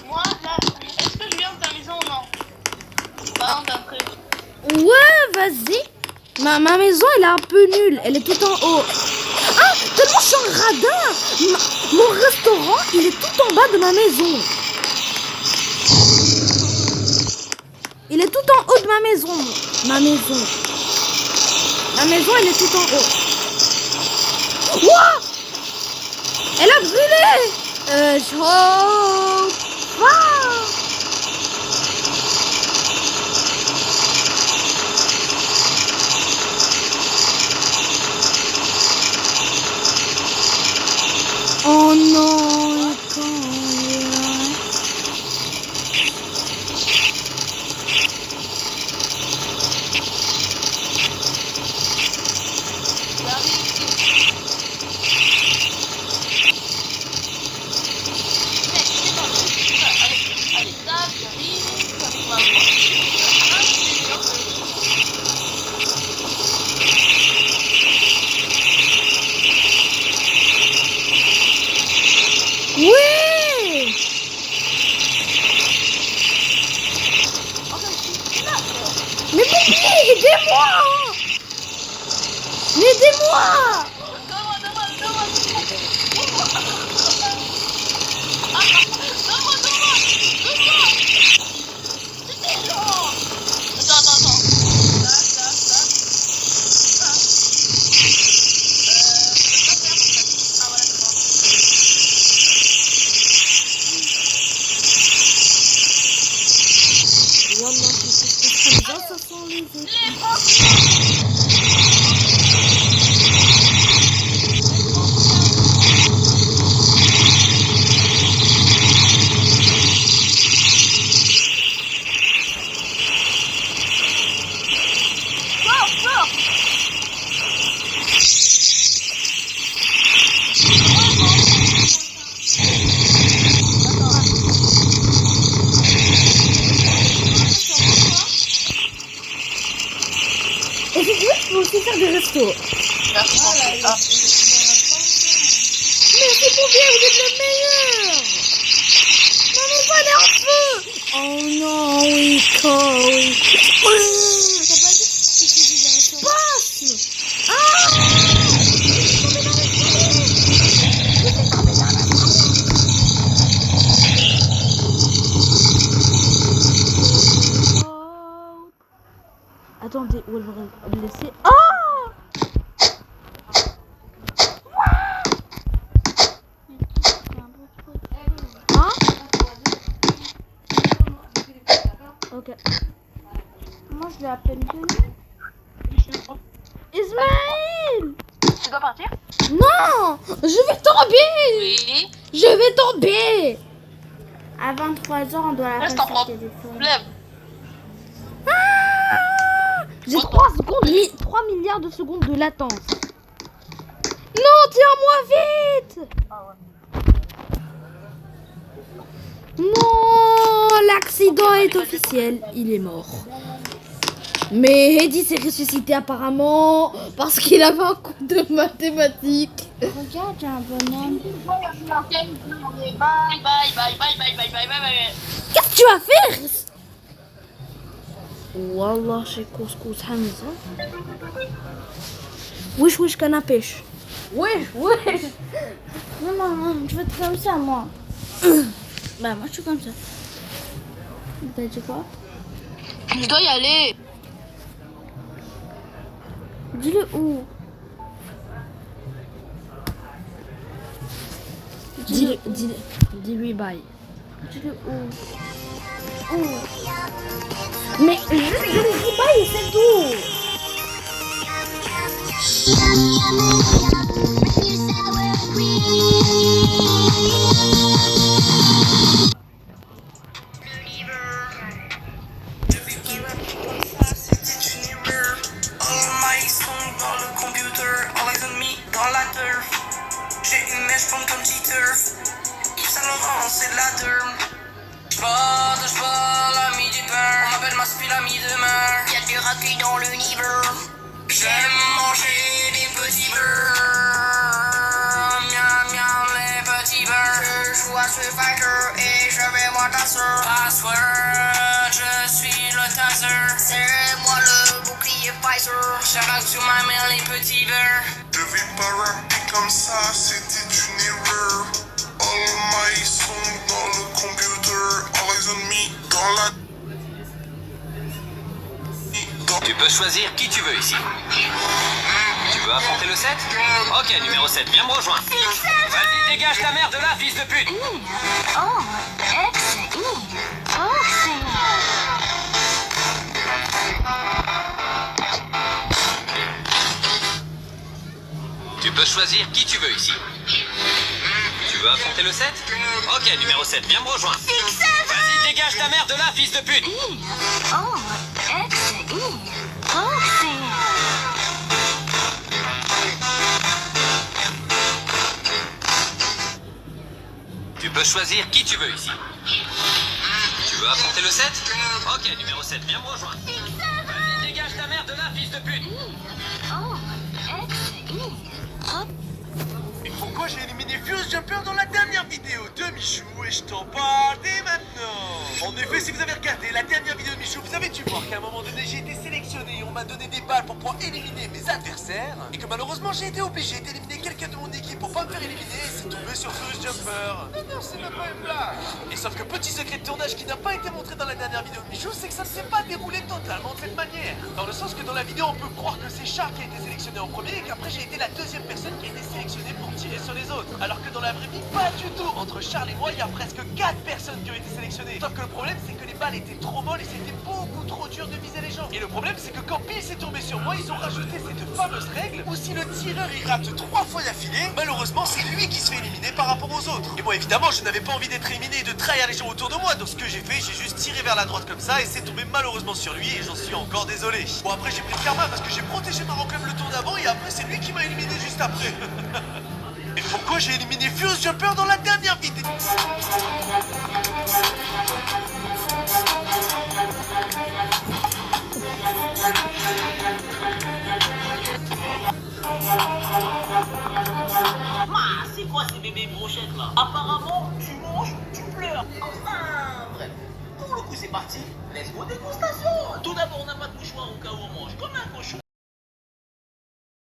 Moi, là, est-ce que je viens de ta maison ou non? Par exemple, après. Ouais, vas-y. Ma maison, elle est un peu nulle. Elle est tout en haut. Ah, tellement je suis un radin. Mon restaurant, il est tout en bas de ma maison. Il est tout en haut de ma maison. Ma maison, elle est tout en haut. Ouah! Elle a brûlé. Chaud. Oh non, Allez, tac, j'arrive, ça va voir. oui. Mais pompiers, aidez-moi. Aidez-moi. Et si tu veux, je peux aussi faire des restos. Merci pompiers, vous êtes les meilleurs. Ma maison elle est en feu. Oh non, oui, oui. T'as pas dit que tu faisais des restos? Passe. Attendez, où elle va me laisser? Ah! Hein? Ok. Moi je l'ai à peine venu. Ismaël! Tu dois partir? Non! Je vais tomber! Oui. Je vais tomber! À 23h, on doit la Reste passer en propre. téléphone. Lève. J'ai 3 secondes, 3 milliards de secondes de latence. Non, tiens-moi vite! Non, l'accident est officiel, il est mort. Mais Eddie s'est ressuscité apparemment parce qu'il avait un coup de mathématiques. Regarde, j'ai un bonhomme. Bye, bye, bye, bye, bye, bye, bye, bye, bye. Qu'est-ce que tu vas faire? Wallah, j'ai couscous Hamza. Wesh, wesh, canne à pêche. Wesh, wesh. Non, maman, je veux être comme ça, moi. Bah, moi, je suis comme ça. T'as dit quoi? Je dois y aller. Dis-le où? Dis-lui bye. Dis-le où? Où? Mais je lui dis bye, c'est tout. J'ai une mèche comme cheater. Yves Saint Laurent, c'est de la derme. J'aime manger des petits beurres. Miam miam les petits beurres. Je joue à Street Fighter et je vais voir ta soeur. Password, je suis le taser. C'est moi le bouclier Pfizer. Shout sur ma mère les petits beurres. Je vais pas rapper comme ça, c'était une erreur. All my songs dans le computer, all eyes on me dans la... Tu peux choisir qui tu veux ici. Tu veux affronter le 7? Ok, numéro 7, viens me rejoindre. Vas-y, dégage ta mère de là, fils de pute. Tu peux choisir qui tu veux ici. Tu veux affronter le 7? Ok, numéro 7, viens me rejoindre. Vas-y, dégage ta mère de là, fils de pute. Tu peux choisir qui tu veux ici. Tu veux affronter le 7? Ok, numéro 7, viens me rejoindre. Vas-y, dégage ta mère de là, fils de pute. Et pourquoi j'ai éliminé Fuse Jumper dans la dernière vidéo de Michou et je t'en parle dès maintenant. En effet, si vous avez regardé la dernière vidéo de Michou, vous avez dû voir qu'à un moment donné j'ai été sélectionné et on m'a donné des balles pour pouvoir éliminer mes adversaires et que malheureusement j'ai été obligé d'éliminer quelqu'un de mon équipe pour pas me faire éliminer et c'est tombé sur Fuse Jumper. Mais non, c'est même pas une blague. Et sauf que petit secret de tournage qui n'a pas été montré dans la dernière vidéo de Michou, c'est que ça ne s'est pas déroulé totalement de cette manière. Dans le sens que dans la vidéo on peut croire que c'est Charles qui a été sélectionné en premier et qu'après j'ai été la deuxième personne qui a été sélectionnée pour tirer sur les autres. Alors que dans la vraie vie, pas du tout. Entre Charles et moi, il y a presque 4 personnes qui ont été sélectionnées. Sauf que le problème, c'est que les balles étaient trop molles et c'était beaucoup trop dur de viser les gens. Et le problème, c'est que quand Bill s'est tombé sur moi, ils ont rajouté cette fameuse règle où si le tireur il rate 3 fois d'affilée, malheureusement, c'est lui qui se fait éliminer par rapport aux autres. Et moi, évidemment, je n'avais pas envie d'être éliminé et de trahir les gens autour de moi. Donc ce que j'ai fait, j'ai juste tiré vers la droite comme ça et c'est tombé malheureusement sur lui et j'en suis encore désolé. Bon, après, j'ai pris le karma parce que j'ai protégé Maroc Club le tour d'avant et après, c'est lui qui m'a éliminé juste après. Et pourquoi j'ai éliminé Fuse Jumper dans la dernière vidéo? C'est quoi ces bébés brochettes là? Apparemment, tu manges, tu pleures. Enfin, bref. Pour le coup, c'est parti. Let's go dégustation. Tout d'abord, on n'a pas de mouchoir au cas où on mange.